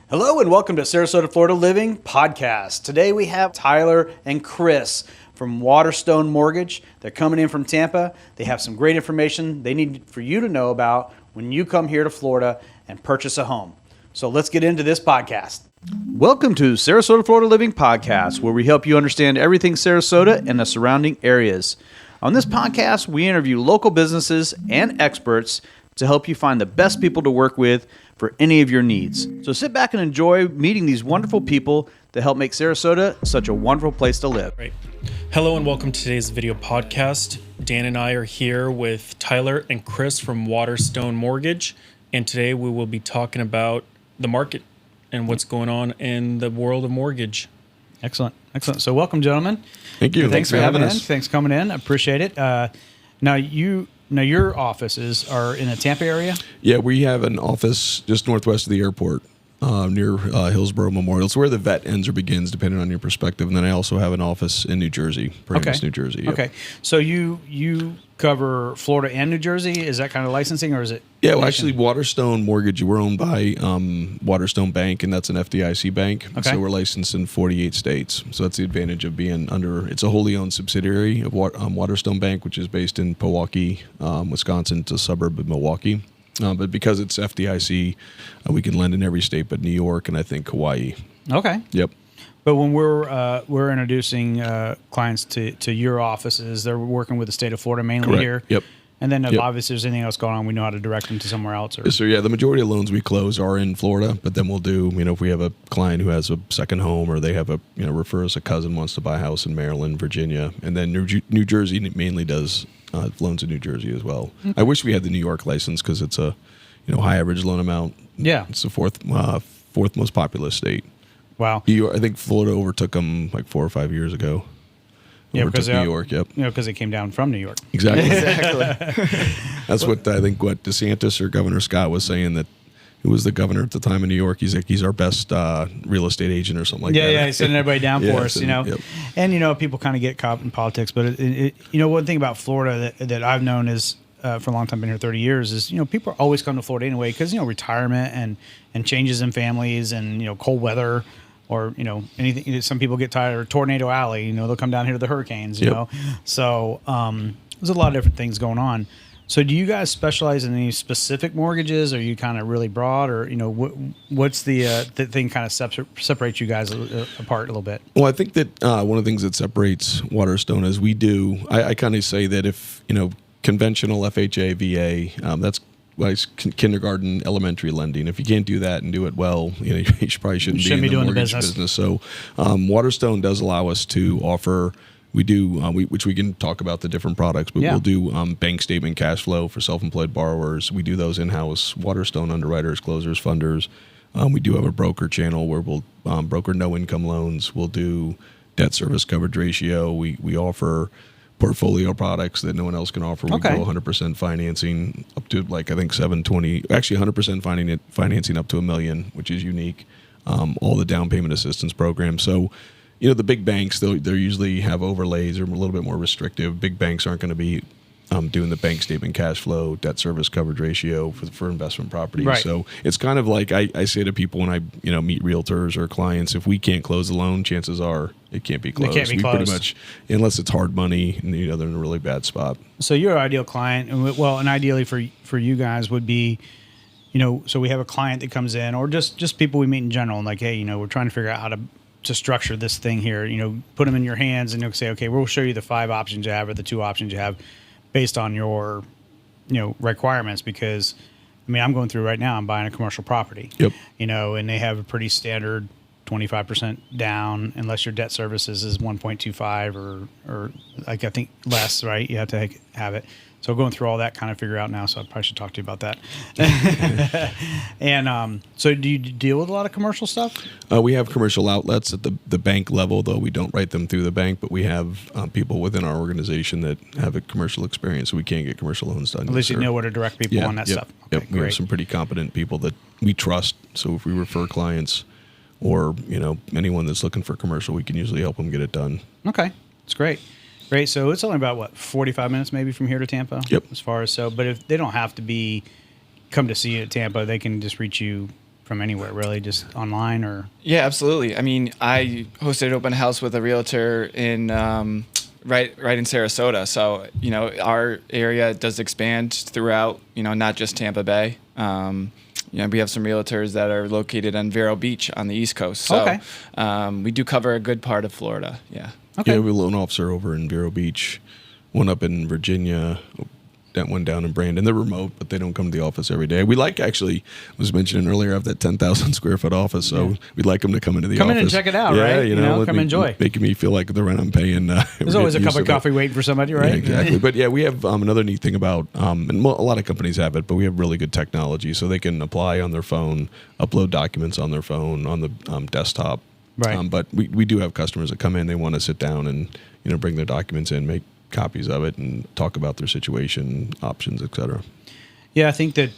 Hello and welcome to Sarasota Florida Living Podcast. Today we have Tyler and Chris from Waterstone Mortgage. They're coming in from Tampa. They have some great information they need for you to know about when you come here to Florida and purchase a home. So let's get into this podcast. Welcome to Sarasota Florida Living Podcast, where we help you understand everything Sarasota and the surrounding areas. On this podcast, we interview local businesses and experts to help you find the best people to work with for any of your needs. So sit back and enjoy meeting these wonderful people that help make Sarasota such a wonderful place to live. Right. Hello and welcome to today's video podcast. Dan and I are here with Tyler and Chris from Waterstone Mortgage, and today we will be talking about the market and what's going on in the world of mortgage. Excellent. So welcome, gentlemen. Thank you. Thanks for having us. Thanks for coming in. I appreciate it. Now your offices are in the Tampa area? Yeah, we have an office just northwest of the airport near Hillsborough Memorial. It's where the vet ends or begins, depending on your perspective. And then I also have an office in New Jersey, Paramus, New Jersey. Yep. Okay. So you cover Florida and New Jersey? Is that kind of licensing, or is it? Yeah, well, actually, Waterstone Mortgage, we're owned by Waterstone Bank, and that's an FDIC bank. Okay. So we're licensed in 48 states. So that's the advantage of being under, it's a wholly owned subsidiary of Waterstone Bank, which is based in Pewaukee, Wisconsin. It's a suburb of Milwaukee. But because it's FDIC, we can lend in every state but New York and I think Hawaii. Okay. Yep. But when we're introducing clients to your offices, they're working with the state of Florida mainly. Correct. Here. Yep. And then obviously if there's anything else going on, we know how to direct them to somewhere else. Or... So yeah, the majority of loans we close are in Florida, but then we'll do, if we have a client who has a second home or they have a, refer us a cousin wants to buy a house in Maryland, Virginia, and then New Jersey mainly does loans in New Jersey as well. Okay. I wish we had the New York license because it's a, high average loan amount. Yeah. It's the fourth most populous state. Wow. New York, I think Florida overtook them like 4 or 5 years ago. Because New York, yep. Because they came down from New York. Exactly. That's what DeSantis or Governor Scott was saying, that who was the governor at the time in New York. He's like, he's our best real estate agent or something like that. Yeah, he's sending everybody down for us, Yep. And, people kind of get caught in politics. But, one thing about Florida that I've known is, for a long time, been here 30 years, is, people are always come to Florida anyway because, retirement and changes in families and, cold weather. Or, anything. Some people get tired of Tornado Alley. They'll come down here to the hurricanes. You know, so there's a lot of different things going on. So, do you guys specialize in any specific mortgages? Or are you kind of really broad? Or what's the thing kind of separates you guys apart a little bit? Well, I think that one of the things that separates Waterstone is we do. I kind of say that if conventional FHA, VA, that's kindergarten, elementary lending. If you can't do that and do it well, you probably shouldn't be in the doing mortgage the business. So, Waterstone does allow us to offer. We do, which we can talk about the different products, but we'll do bank statement cash flow for self-employed borrowers. We do those in-house. Waterstone underwriters, closers, funders. We do have a broker channel where we'll broker no-income loans. We'll do debt service coverage ratio. We offer portfolio products that no one else can offer. We go 100% financing up to I think 720, actually 100% financing up to $1 million, which is unique. All the down payment assistance programs. So, the big banks, they usually have overlays or a little bit more restrictive. Big banks aren't going to be doing the bank statement cash flow, debt service coverage ratio for investment properties. Right. So it's kind of like I say to people when I meet realtors or clients, if we can't close the loan, chances are it can't be closed. Pretty much, unless it's hard money, and they're in a really bad spot. So your ideal client, and ideally for you guys would be, so we have a client that comes in, or just people we meet in general, and like, hey, we're trying to figure out how to structure this thing here. Put them in your hands, and you'll say, okay, we'll show you the 5 options you have or the 2 options you have, based on your, requirements. Because, I'm going through right now. I'm buying a commercial property. Yep. And they have a pretty standard 25% down, unless your debt services is 1.25 or I think less, right? You have to have it. So going through all that, kind of figure out now. So I probably should talk to you about that. And so do you deal with a lot of commercial stuff? We have commercial outlets at the bank level, though we don't write them through the bank, but we have people within our organization that have a commercial experience, so we can get commercial loans done. At least you know where to direct people on that stuff. Okay, we have some pretty competent people that we trust. So if we refer clients or anyone that's looking for commercial, we can usually help them get it done. Okay, that's great. Great. So it's only about 45 minutes maybe from here to Tampa. Yep. As far as but if they don't have to come to see you at Tampa, they can just reach you from anywhere, really, just online or? Yeah, absolutely. I mean, I hosted an open house with a realtor in right in Sarasota. So, our area does expand throughout, not just Tampa Bay. We have some realtors that are located on Vero Beach on the East Coast. So we do cover a good part of Florida. Yeah. Okay. Yeah, we have a loan officer over in Vero Beach, one up in Virginia, that one down in Brandon. They're remote, but they don't come to the office every day. We actually, I was mentioning earlier, I have that 10,000 square foot office, so we'd like them to come into the office. Come in and check it out, right? Come enjoy. Making me feel like the rent I'm paying. There's always a cup of coffee waiting for somebody, right? Yeah, exactly. But we have another neat thing about, and a lot of companies have it, but we have really good technology, so they can apply on their phone, upload documents on their phone, on the desktop. Right. But we do have customers that come in, they want to sit down and bring their documents in, make copies of it, and talk about their situation, options, et cetera. Yeah, I think that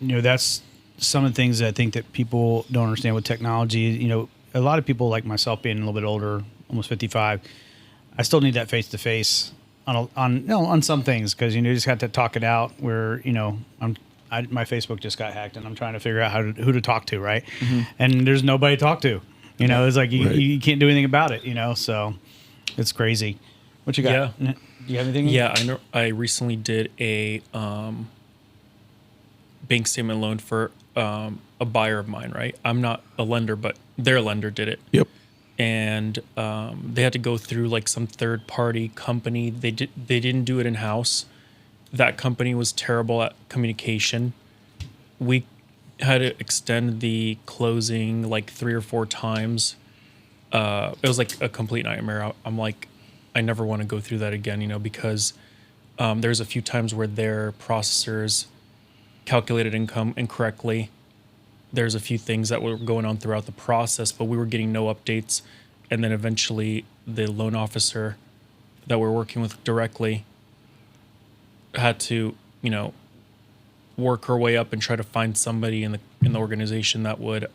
that's some of the things that I think that people don't understand with technology. A lot of people like myself, being a little bit older, almost 55, I still need that face to face on some things, because you just got to talk it out. Where my Facebook just got hacked, and I'm trying to figure out who to talk to, right? Mm-hmm. And there's nobody to talk to. It's like you can't do anything about it. So it's crazy. What you got? Yeah. Do you have anything? Yeah, I know. I recently did a bank statement loan for a buyer of mine, right? I'm not a lender, but their lender did it. Yep. And they had to go through like some third party company. They didn't do it in house. That company was terrible at communication. We had to extend the closing like 3 or 4 times. It was like a complete nightmare. I'm like, I never want to go through that again, because there's a few times where their processors calculated income incorrectly. There's a few things that were going on throughout the process, but we were getting no updates. And then eventually the loan officer that we're working with directly had to, work her way up and try to find somebody in the organization that would,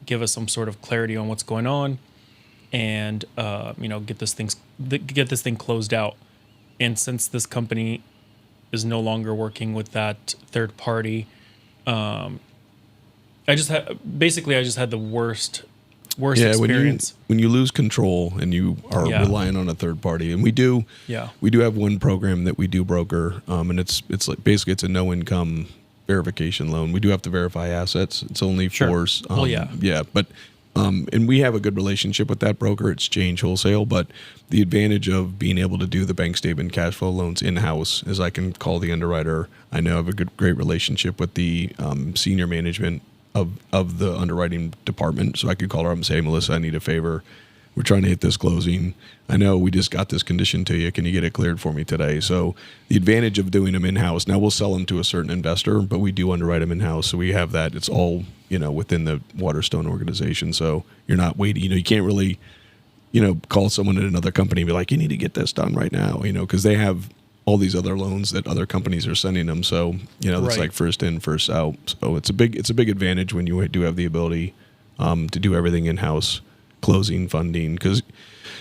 give us some sort of clarity on what's going on, and get this thing closed out. And since this company is no longer working with that third party, I just had the worst experience. When you lose control and you are relying on a third party, and we do have one program that we do broker, and it's like basically it's a no income verification loan. We do have to verify assets. It's only for but and we have a good relationship with that broker. It's Change Wholesale, but the advantage of being able to do the bank statement cash flow loans in-house is I can call the underwriter. I know I have a great relationship with the senior management of the underwriting department. So I could call her up and say, Melissa, I need a favor. We're trying to hit this closing. I know we just got this condition to you. Can you get it cleared for me today? So the advantage of doing them in-house, now we'll sell them to a certain investor, but we do underwrite them in-house. So we have that. It's all, within the Waterstone organization. So you're not waiting, you can't really, call someone at another company and be like, you need to get this done right now, because they have all these other loans that other companies are sending them. So, it's like first in, first out. So it's a big advantage when you do have the ability to do everything in-house. Closing, funding, because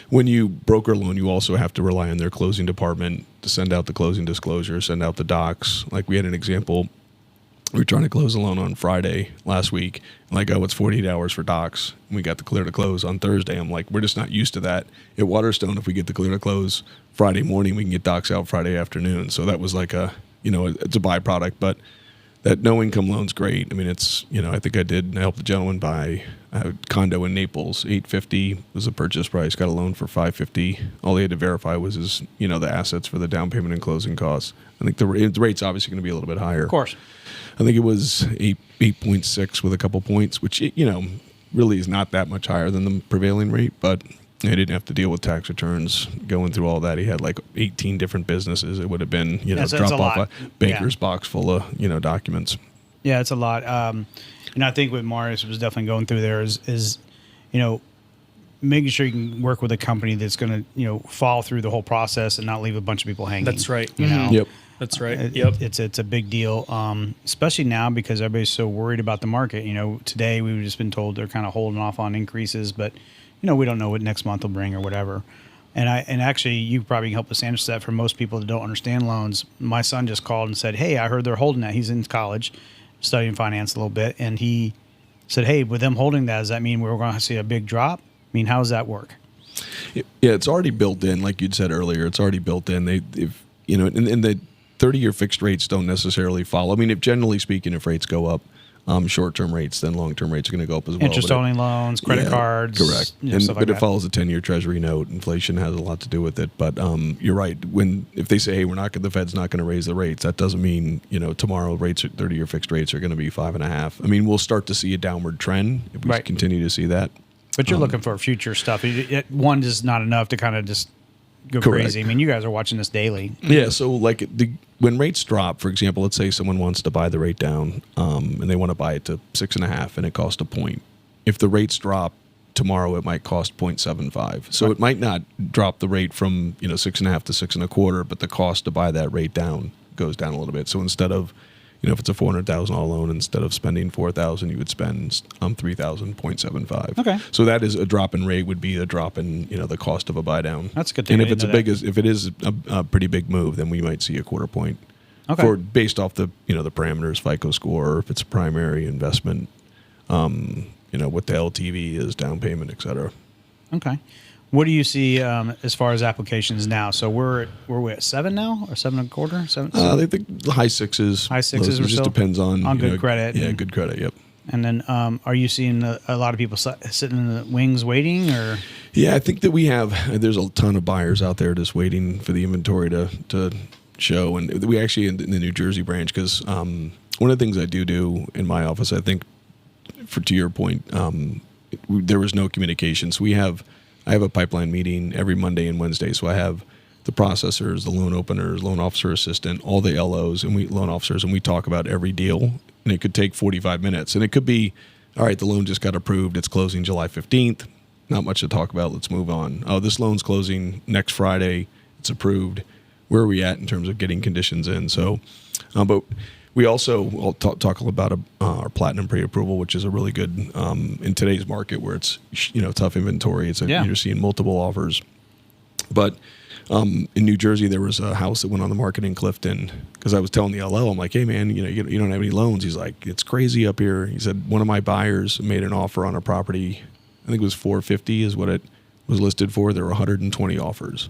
when you broker a loan, you also have to rely on their closing department to send out the closing disclosure, send out the docs. Like we had an example, we were trying to close a loan on Friday last week. I'm like, it's 48 hours for docs. And we got the clear to close on Thursday. I'm like, we're just not used to that. At Waterstone, if we get the clear to close Friday morning, we can get docs out Friday afternoon. So that was like it's a byproduct, but that no income loan's great. I mean, it's, I think I helped the gentleman buy a condo in Naples. $850 was the purchase price. Got a loan for $550. All he had to verify was his, the assets for the down payment and closing costs. I think the rate's obviously going to be a little bit higher. Of course. I think it was 8.6 with a couple points, which, really is not that much higher than the prevailing rate, but he didn't have to deal with tax returns going through all that. He had like 18 different businesses. It would have been, drop off a banker's box full of, documents. Yeah, it's a lot. And I think what Marius was definitely going through there is making sure you can work with a company that's going to, follow through the whole process and not leave a bunch of people hanging. That's right. Yep. That's right. It's a big deal, especially now because everybody's so worried about the market. Today we've just been told they're kind of holding off on increases, but we don't know what next month will bring or whatever. And actually, you probably can help us answer that for most people that don't understand loans. My son just called and said, "Hey, I heard they're holding that." He's in college, studying finance a little bit, and he said, "Hey, with them holding that, does that mean we're going to see a big drop? I mean, how does that work?" Yeah, it's already built in, like you'd said earlier. It's already built in. And the 30-year fixed rates don't necessarily follow. I mean, if generally speaking, if rates go up, short-term rates, then long-term rates are going to go up as well. Interest-only loans, credit cards. Correct. But it follows a 10-year Treasury note. Inflation has a lot to do with it. But you're right. If they say, hey, the Fed's not going to raise the rates, that doesn't mean, tomorrow 30-year fixed rates are going to be 5.5. I mean, we'll start to see a downward trend if we continue to see that. But you're looking for future stuff. One is not enough to kind of just go crazy. I mean, you guys are watching this daily. Yeah, so when rates drop, for example, let's say someone wants to buy the rate down and they want to buy it to 6.5 and it costs a point. If the rates drop tomorrow, it might cost 0.75. So it might not drop the rate from 6.5 to 6.25, but the cost to buy that rate down goes down a little bit. So instead of if it's a $400,000 loan, instead of spending $4,000, you would spend $3,000.75. Okay. So that is a drop in rate would be a drop in the cost of a buy down. That's a good thing. And if it is a pretty big move, then we might see a quarter point. Okay. Based off the the parameters, FICO score, or if it's a primary investment, what the LTV is, down payment, et cetera. Okay. What do you see as far as applications now? So we're at 7 now, or 7.25? 7. I think the high sixes. High sixes. It just depends on good credit. Yeah, good credit. Yep. And then, are you seeing a lot of people sitting in the wings waiting, or? Yeah, I think that there's a ton of buyers out there just waiting for the inventory to show, and we actually in the New Jersey branch, because one of the things I do in my office, I think, to your point, there was no communication. So I have a pipeline meeting every Monday and Wednesday. So I have the processors, the loan openers, loan officer assistant, all the LOs and loan officers, and we talk about every deal. And it could take 45 minutes. And it could be, all right, the loan just got approved. It's closing July 15th. Not much to talk about. Let's move on. Oh, this loan's closing next Friday. It's approved. Where are we at in terms of getting conditions in? So, but we also will talk about our platinum pre-approval, which is a really good in today's market where it's tough inventory. You're seeing multiple offers. But in New Jersey, there was a house that went on the market in Clifton, because I was telling the LO, I'm like, hey man, you don't have any loans. He's like, it's crazy up here. He said one of my buyers made an offer on a property. I think it was $450 is what it was listed for. There were 120 offers.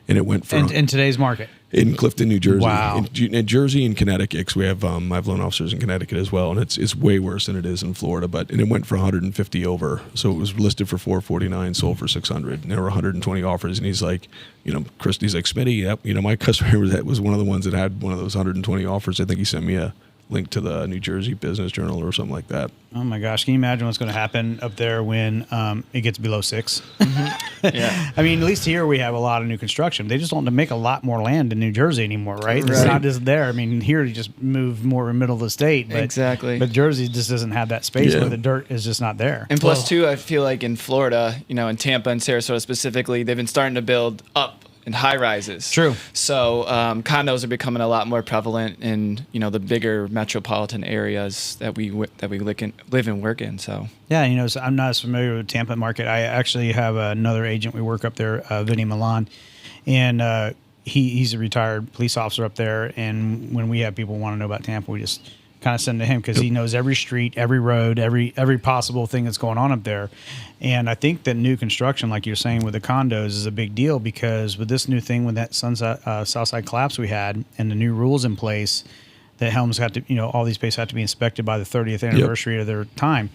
And it went from in today's market in Clifton, New Jersey. Wow. In Jersey and Connecticut, because I have loan officers in Connecticut as well, and it's way worse than it is in Florida. And it went for 150 over, so it was listed for 449, sold for 600, and there were 120 offers. And he's like, Chris, he's like, Smitty, yep, my customer was one of the ones that had one of those 120 offers. I think he sent me a link to the New Jersey Business Journal or something like that. Oh my gosh, can you imagine what's going to happen up there when it gets below 6? Yeah. I mean, at least here we have a lot of new construction. They just want to make a lot more land in New Jersey anymore, right? It's not just there. I mean, here you just move more in the middle of the state. But, exactly. But Jersey just doesn't have that space where the dirt is just not there. And plus, too, I feel like in Florida, in Tampa and Sarasota specifically, they've been starting to build up in high rises. True. So condos are becoming a lot more prevalent in the bigger metropolitan areas that we live and work in. So yeah, so I'm not as familiar with the Tampa market. I actually have another agent we work up there, Vinny Milan, and he's a retired police officer up there. And when we have people want to know about Tampa, we just kind of send to him because he knows every street, every road, every possible thing that's going on up there. And I think that new construction, like you're saying with the condos, is a big deal because with this new thing, with that Southside collapse we had and the new rules in place that homes have to, all these places have to be inspected by the 30th anniversary of their time,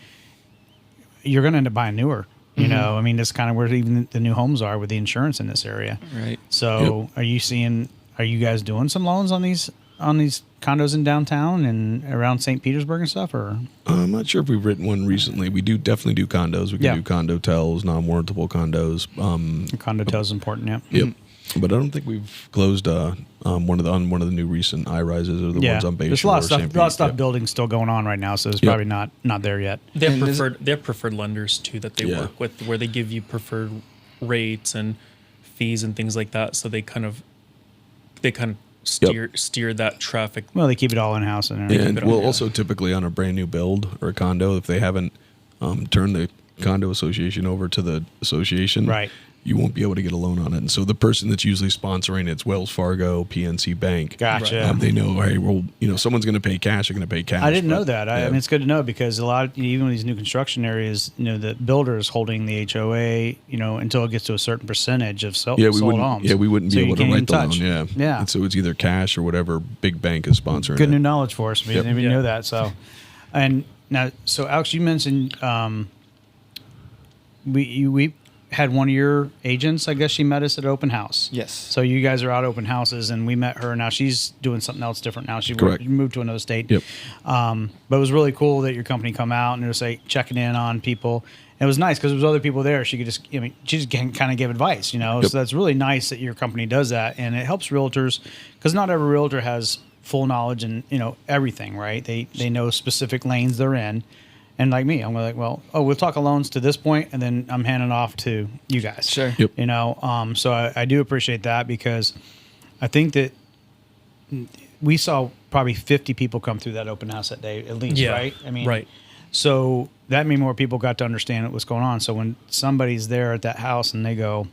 you're going to end up buying newer. I mean, that's kind of where even the new homes are with the insurance in this area. Right. So are you guys doing some loans on these condos in downtown and around St. Petersburg and stuff, or? I'm not sure if we've written one recently. We definitely do condos. We can do condo-tels, non-warrantable condos. Condo-tel is important, yeah. Yep. But I don't think we've closed one of the new recent high-rises or the ones on Bayshore. There's a lot of stuff building still going on right now, so it's probably not there yet. They have preferred lenders too that they work with, where they give you preferred rates and fees and things like that. So they kind of steer that traffic. Well, they keep it all in house, and also typically on a brand new build or a condo, if they haven't turned the condo association over to the association, right? you won't be able to get a loan on it. And so the person that's usually sponsoring it's Wells Fargo, PNC Bank. Gotcha. They know, hey, well, someone's going to pay cash. They're going to pay cash. I didn't know that. I mean, it's good to know because a lot of, even with these new construction areas, the builder is holding the HOA, until it gets to a certain percentage of sold homes. Yeah, we wouldn't be able to write the loan. Yeah. Yeah. And so it's either cash or whatever big bank is sponsoring. Good it. new knowledge for us. We didn't even know that. So, and now, so Alex, you mentioned we had one of your agents, I guess she met us at open house. Yes. So you guys are out open houses, and we met her. Now she's doing something else different now. She moved to another state. Yep. But it was really cool that your company come out and it was like checking in on people. And it was nice because there was other people there. She could just, she just can kind of give advice, Yep. So that's really nice that your company does that, and it helps realtors because not every realtor has full knowledge and everything, right? They know specific lanes they're in. And like me, I'm like, we'll talk loans to this point, and then I'm handing off to you guys. Sure. Yep. So I do appreciate that because I think that we saw probably 50 people come through that open house that day at least, right? I mean, right. So that means more people got to understand what's going on. So when somebody's there at that house and they go,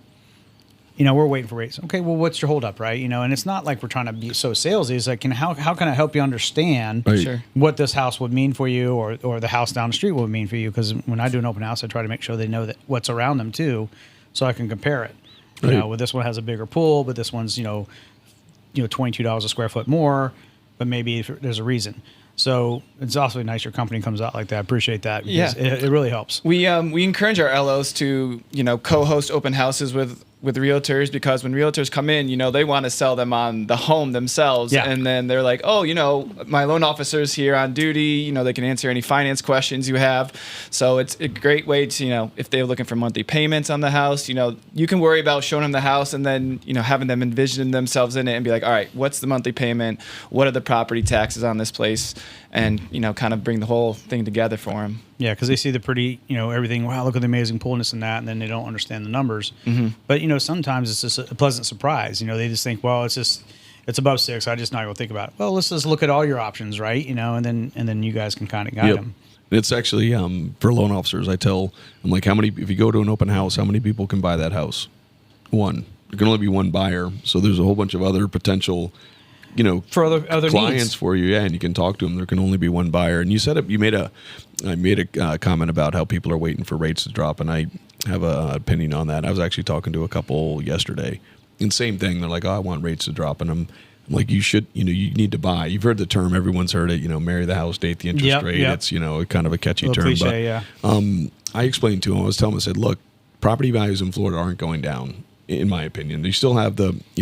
we're waiting for rates. Okay, well, what's your holdup, right? And it's not like we're trying to be so salesy. It's like, how can I help you understand Sure. what this house would mean for you or the house down the street would mean for you? Because when I do an open house, I try to make sure they know that what's around them too, so I can compare it. Well, this one has a bigger pool, but this one's, $22 a square foot more, but maybe there's a reason. So it's also nice your company comes out like that. I appreciate that because it really helps. We encourage our LOs to co-host open houses with realtors because when realtors come in, they want to sell them on the home themselves, and then they're like, oh, my loan officer's here on duty. They can answer any finance questions you have. So it's a great way to if they're looking for monthly payments on the house, you can worry about showing them the house and then having them envision themselves in it and be like, all right, what's the monthly payment? What are the property taxes on this place? And kind of bring the whole thing together for them. Yeah, because they see the pretty, everything. Wow, look at the amazing pool and this and that, and then they don't understand the numbers. Mm-hmm. But sometimes it's just a pleasant surprise. They just think, well, it's above 6. I just not gonna think about it. Well, let's just look at all your options, right? And then you guys can kind of guide them. It's actually for loan officers. I'm like, if you go to an open house, how many people can buy that house? One. There can only be one buyer, so there's a whole bunch of other potential. For other clients needs. for you, and you can talk to them. There can only be one buyer. And I made a comment about how people are waiting for rates to drop, and I have an opinion on that. I was actually talking to a couple yesterday, and same thing. They're like, "Oh, I want rates to drop," and I'm like, "You should, you need to buy." You've heard the term. Everyone's heard it. Marry the house, date the interest rate. Yep. It's kind of a catchy term. Cliche, I explained to him. I was telling him. I said, "Look, property values in Florida aren't going down." In my opinion, you still have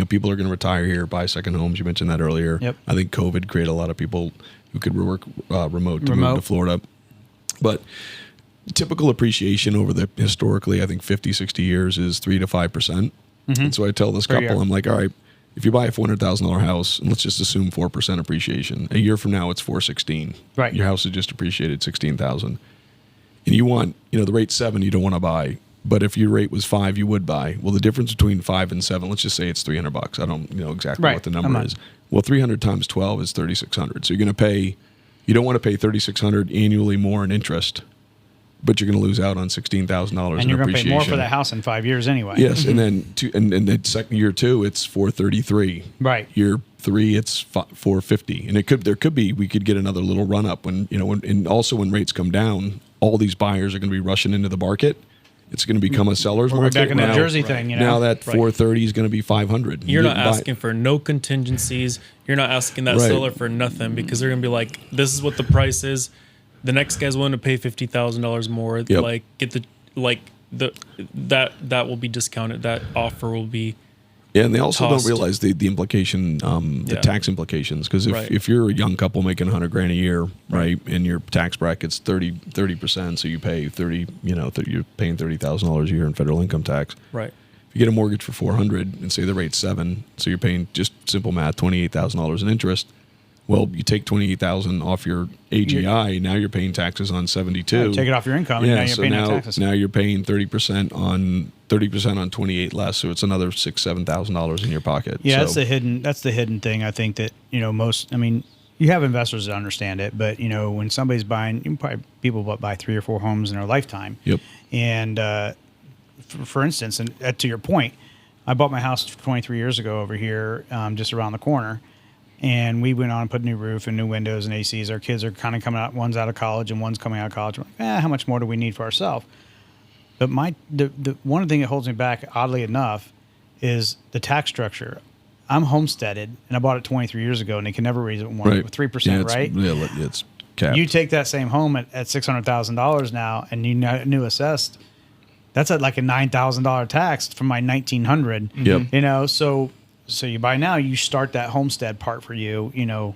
people are going to retire here, buy second homes. You mentioned that earlier. Yep. I think COVID created a lot of people who could work remote to move to Florida. But typical appreciation over the historically, I think 50, 60 years is 3 to 5%. Mm-hmm. And so I tell this couple, I'm like, all right, if you buy a $400,000 house, and let's just assume 4% appreciation, a year from now it's 416. Right. Your house has just appreciated 16,000, and you want the rate's 7, you don't want to buy. But if your rate was 5, you would buy. Well, the difference between 5 and 7, let's just say it's $300. I don't know exactly what the number is. Well, 300 times 12 is 3,600. So you're going to pay. You don't want to pay 3,600 annually more in interest, but you're going to lose out on $16,000 in appreciation. And you're going to pay more for that house in 5 years anyway. Yes, and then and then second year 2, it's 433. Right. Year 3, it's 450, and there could be we could get another little run up when and also when rates come down, all these buyers are going to be rushing into the market. It's going to become a seller's market. Back in that Jersey thing, Now that 430 is going to be 500. You're not asking for no contingencies. You're not asking that seller for nothing because they're going to be like, "This is what the price is." The next guy's willing to pay $50,000 more. Yep. Like that will be discounted. That offer will be. Yeah, and they also tossed. don't realize the implication, the tax implications. Because if you're a young couple making $100,000 a year, right, and your tax bracket's 30%, so you pay 30, you're paying $30,000 a year in federal income tax. Right. If you get a mortgage for $400 and say the rate's 7, so you're paying just simple math $28,000 in interest. Well, you take $28,000 off your AGI. Now you're paying taxes on $72,000. Take it off your income, and now you're paying taxes. Now you're paying 30% on $28,000 less, so it's another $6,000-$7,000 in your pocket. Yeah, that's the hidden thing. I think that most. I mean, you have investors that understand it, but when somebody's buying, people buy 3 or 4 homes in their lifetime. Yep. And for instance, and to your point, I bought my house 23 years ago over here, just around the corner, and we went on and put a new roof and new windows and ACs. Our kids are kind of coming out. One's out of college and one's coming out of college. I'm like, how much more do we need for ourselves? But the one thing that holds me back, oddly enough, is the tax structure. I'm homesteaded, and I bought it 23 years ago, and they can never raise it 3%, right? Yeah, it's capped. You take that same home at $600,000 now, and you new assessed. That's at like a $9,000 tax from my 1900. Yep. You know, so you buy now, you start that homestead part for you. You know,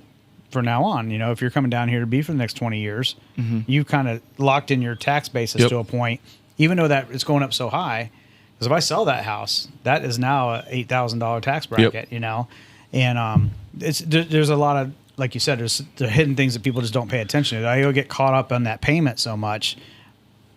for now on. You know, if you're coming down here to be for the next 20 years, you've kind of locked in your tax basis to a point, even though that it's going up so high. Because if I sell that house, that is now a $8,000 tax bracket, you know, and there's a lot of, like you said, there's the hidden things that people just don't pay attention to. I get caught up on that payment so much,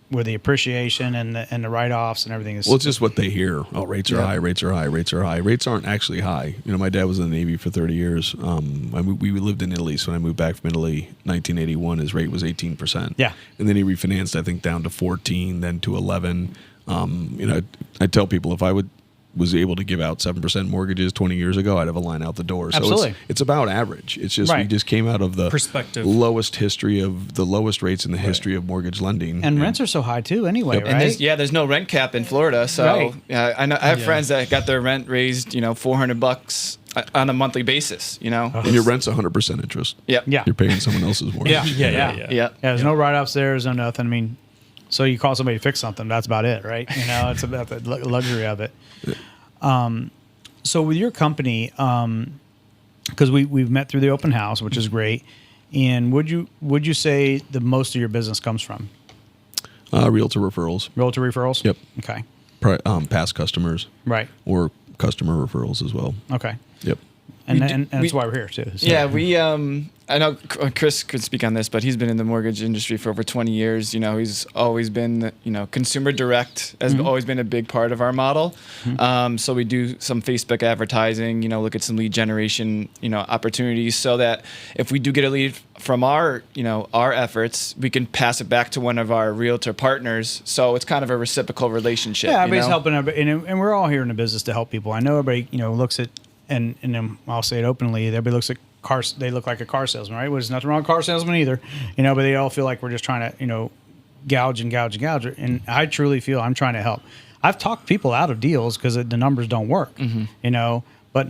where the appreciation and the write-offs and everything is. Well, it's just what they hear. Oh, rates are high. Rates are high. Rates are high. Rates aren't actually high. You know, my dad was in the Navy for 30 years. We lived in Italy, so when I moved back from Italy, 1981, his rate was 18%. Yeah, and then he refinanced, I think, down to 14, then to 11. You know, I tell people if I was able to give out 7% mortgages 20 years ago, I'd have a line out the door. So absolutely, it's about average. It's just we just came out of the lowest rates in the history of mortgage lending, and rents are so high too. Anyway, right? There's no rent cap in Florida, so I know I have friends that got their rent raised, $400 on a monthly basis. And your rent's 100% interest. Yeah, you're paying someone else's mortgage. Yeah. There's no write-offs there. There's no nothing. I mean. So you call somebody to fix something, that's about it, right? You know, it's about the luxury of it. So with your company, because we've met through the open house, which is great, and would you say the most of your business comes from? Realtor referrals. Realtor referrals? Yep. Okay. Past customers. Right. Or customer referrals as well. Okay. Yep. And that's why we're here too. So. Yeah, I know Chris could speak on this, but he's been in the mortgage industry for over 20 years. You know, he's always been, consumer direct has always been a big part of our model. So we do some Facebook advertising, look at some lead generation, opportunities, so that if we do get a lead from our efforts, we can pass it back to one of our realtor partners. So it's kind of a reciprocal relationship. Yeah, everybody's helping everybody, and we're all here in the business to help people. I know everybody, looks at, and I'll say it openly, everybody looks at cars, they look like a car salesman, right? Well, there's nothing wrong with car salesman either, but they all feel like we're just trying to, gouge. And I truly feel I'm trying to help. I've talked people out of deals because the numbers don't work, but in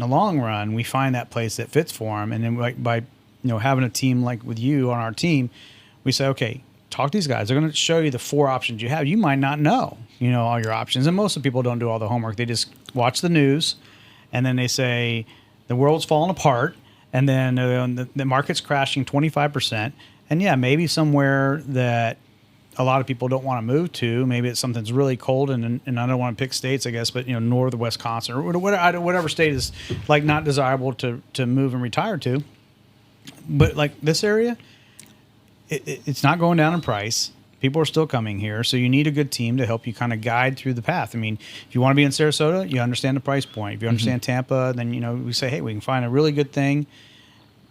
the long run, we find that place that fits for them. And then by having a team like with you on our team, we say, okay, talk to these guys. They're going to show you the 4 options you have. You might not know, all your options. And most of the people don't do all the homework. They just watch the news, and then they say the world's falling apart. And then the market's crashing 25%. And yeah, maybe somewhere that a lot of people don't want to move to. Maybe it's something's really cold, and I don't want to pick states, I guess, but north of Wisconsin or whatever state is like not desirable to move and retire to. But like this area, it's not going down in price. People are still coming here, so you need a good team to help you kind of guide through the path. I mean, if you want to be in Sarasota, you understand the price point. If you understand Tampa, then we say, hey, we can find a really good thing.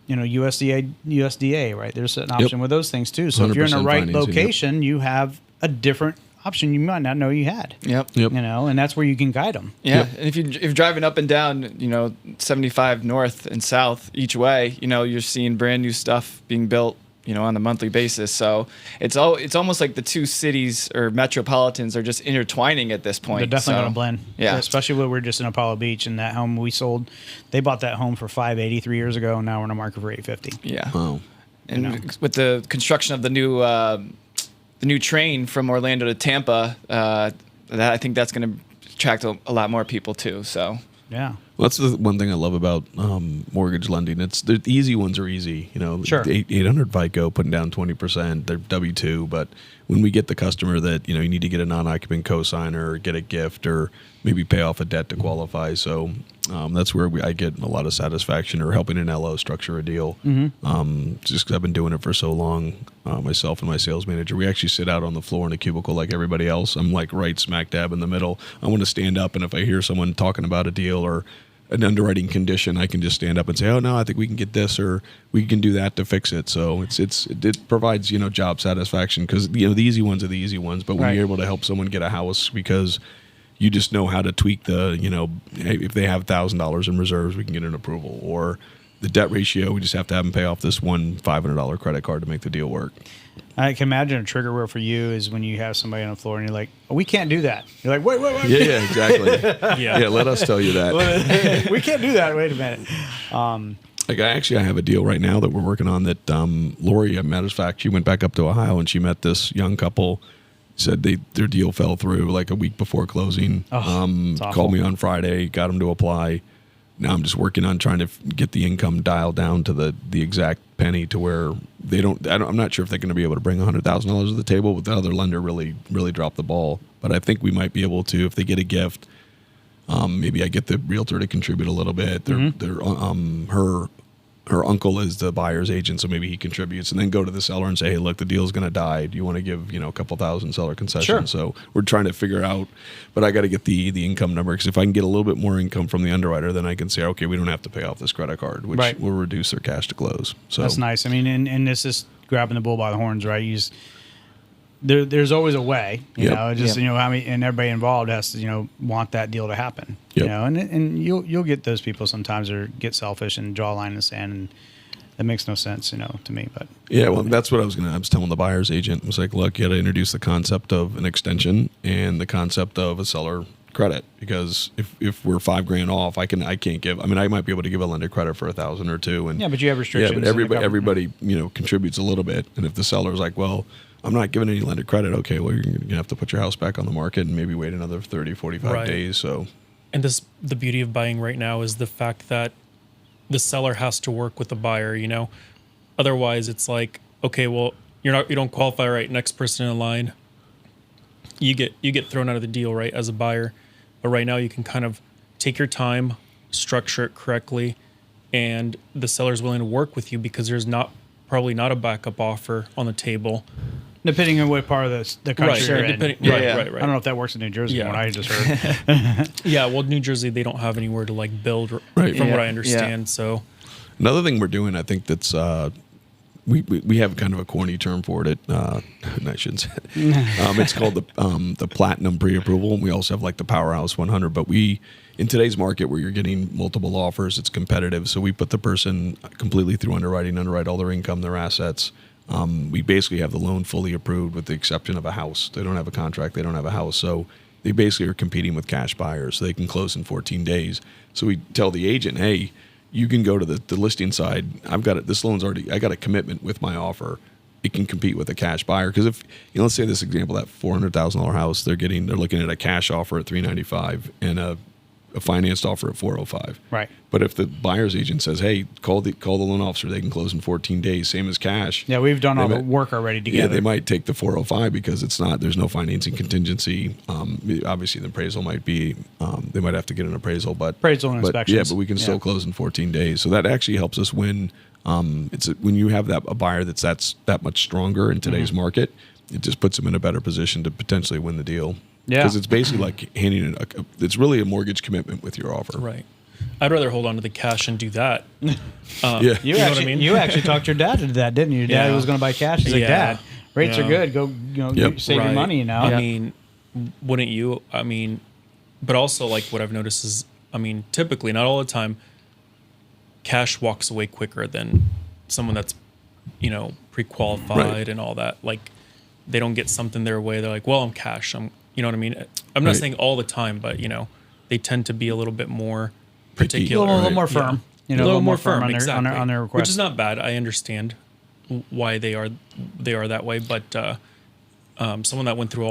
USDA, right? There's an option with those things too. So if you're in the right location, you have a different option you might not know you had. Yep. And that's where you can guide them. Yeah. And if you're driving up and down, 75 north and south each way, you're seeing brand new stuff being built, on a monthly basis. So it's almost like the two cities or metropolitans are just intertwining at this point. They're definitely going to blend. Yeah. Especially when we're just in Apollo Beach, and that home we sold, they bought that home for $580 3 years ago, and now we're in the market for $850. Yeah. Wow. And with the construction of the new train from Orlando to Tampa, I think that's going to attract a lot more people too. So. Yeah. Well, that's the one thing I love about mortgage lending. It's the easy ones are easy. Sure. 800 FICO, putting down 20%, they're W-2. But when we get the customer that you need to get a non-occupant cosigner, or get a gift, or maybe pay off a debt to qualify. So that's where I get a lot of satisfaction, or helping an LO structure a deal. Just because I've been doing it for so long. Myself and my sales manager, we actually sit out on the floor in a cubicle like everybody else. I'm like right smack dab in the middle. I want to stand up, and if I hear someone talking about a deal or an underwriting condition, I can just stand up and say, "Oh no, I think we can get this, or we can do that to fix it." So it provides job satisfaction, because the easy ones are the easy ones. But when you're able to help someone get a house because you just know how to tweak the, hey, if they have $1,000 in reserves, we can get an approval. Or the debt ratio, we just have to have them pay off this one $500 credit card to make the deal work. I can imagine a trigger word for you is when you have somebody on the floor and you're like, oh, we can't do that. You're like, wait. Yeah, exactly. yeah, let us tell you that. We can't do that. Wait a minute. I have a deal right now that we're working on that Lori, as a matter of fact, she went back up to Ohio and she met this young couple. Said their deal fell through like a week before closing. Called me on Friday, got them to apply. Now I'm just working on trying to get the income dialed down to the exact penny to where I'm not sure if they're going to be able to bring $100,000 to the table, but the other lender really dropped the ball. But I think we might be able to, if they get a gift, maybe I get the realtor to contribute a little bit. Her uncle is the buyer's agent, so maybe he contributes, and then go to the seller and say, hey, look, the deal's going to die. Do you want to give, a couple thousand seller concession? Sure. So we're trying to figure out, but I got to get the income number, because if I can get a little bit more income from the underwriter, then I can say, okay, we don't have to pay off this credit card, which will reduce their cash to close. So that's nice. I mean, and this is grabbing the bull by the horns, right? There's always a way, and everybody involved has to, want that deal to happen, and you'll get those people sometimes or get selfish and draw a line in the sand, and that makes no sense, to me. But yeah, well, that's what I was telling the buyer's agent. I was like, look, you got to introduce the concept of an extension and the concept of a seller credit, because if we're $5,000 off, I can't give. I mean, I might be able to give a lender credit for $1,000 or $2,000, and but you have restrictions. Yeah, but everybody contributes a little bit, and if the seller's like, well, I'm not giving any lender credit. Okay, well, you're going to have to put your house back on the market and maybe wait another 30, 45 days. So, and the beauty of buying right now is the fact that the seller has to work with the buyer, Otherwise, it's like, okay, well, you don't qualify, right? Next person in line, you get thrown out of the deal, right, as a buyer. But right now, you can kind of take your time, structure it correctly, and the seller's willing to work with you because there's probably not a backup offer on the table. Depending on what part of the country you're in. Right. I don't know if that works in New Jersey, from what I just heard. Yeah, well, New Jersey, they don't have anywhere to build, from what I understand. So another thing we're doing, I think that's we have kind of a corny term for it. I shouldn't say it. It's called the Platinum Pre-Approval. And we also have the Powerhouse 100. But in today's market where you're getting multiple offers, it's competitive. So we put the person completely through underwrite all their income, their assets. We basically have the loan fully approved with the exception of a house. They don't have a contract. They don't have a house. So they basically are competing with cash buyers. So they can close in 14 days. So we tell the agent, hey, you can go to the listing side. I've got it. This loan's I got a commitment with my offer. It can compete with a cash buyer. Because if, let's say this example, that $400,000 house, they're looking at a cash offer at $395 and a financed offer at $405. Right. But if the buyer's agent says, hey, call the loan officer, they can close in 14 days, same as cash. Yeah, we've done all the work already together. Yeah, they might take the $405 because there's no financing contingency. Obviously, the appraisal might be, they might have to get an appraisal, but appraisal and inspections. Yeah, but we can still close in 14 days. So that actually helps us win. When you have a buyer that's that much stronger in today's market, it just puts them in a better position to potentially win the deal. Yeah, because it's basically like handing it's really a mortgage commitment with your offer. Right. I'd rather hold on to the cash and do that. You know what I mean? You actually talked your dad into that, didn't you? Your dad was going to buy cash. He's like, Dad, rates are good. Go, save your money. I mean, wouldn't you? I mean, but also what I've noticed is, typically, not all the time, cash walks away quicker than someone that's, pre-qualified and all that. They don't get something their way. They're like, well, I'm cash. You know what I mean? I'm not saying all the time, but they tend to be a little bit more particular, a little more firm. A little more firm on their request, which is not bad. I understand why they are that way, but someone that went through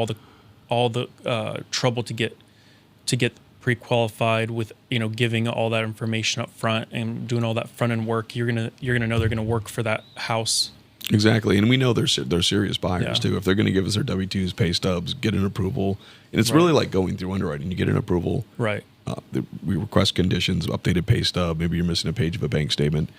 all the trouble to get pre-qualified with giving all that information up front and doing all that front end work, you're gonna know they're gonna work for that house. Exactly, and we know they're serious buyers too. If they're going to give us their W-2s, pay stubs, get an approval, and it's really like going through underwriting. You get an approval, right? We request conditions, updated pay stub. Maybe you're missing a page of a bank statement,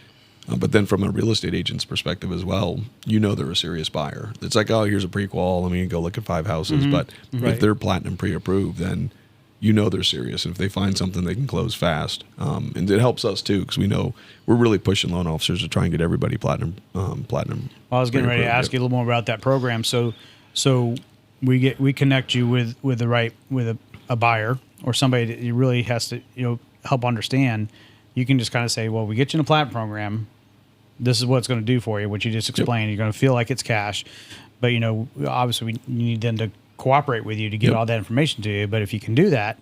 but then from a real estate agent's perspective as well, they're a serious buyer. It's like, oh, here's a pre-qual. Let me go look at 5 houses. But if they're platinum pre-approved, then they're serious. And if they find something, they can close fast. And it helps us too, because we know we're really pushing loan officers to try and get everybody platinum. Well, I was getting ready to ask you a little more about that program. So we connect you with a buyer or somebody that you really has to help understand, you can just kind of say, well, we get you in a platinum program. This is what it's going to do for you, what you just explained. You're going to feel like it's cash, but obviously you need them to cooperate with you to get all that information to you. But if you can do that,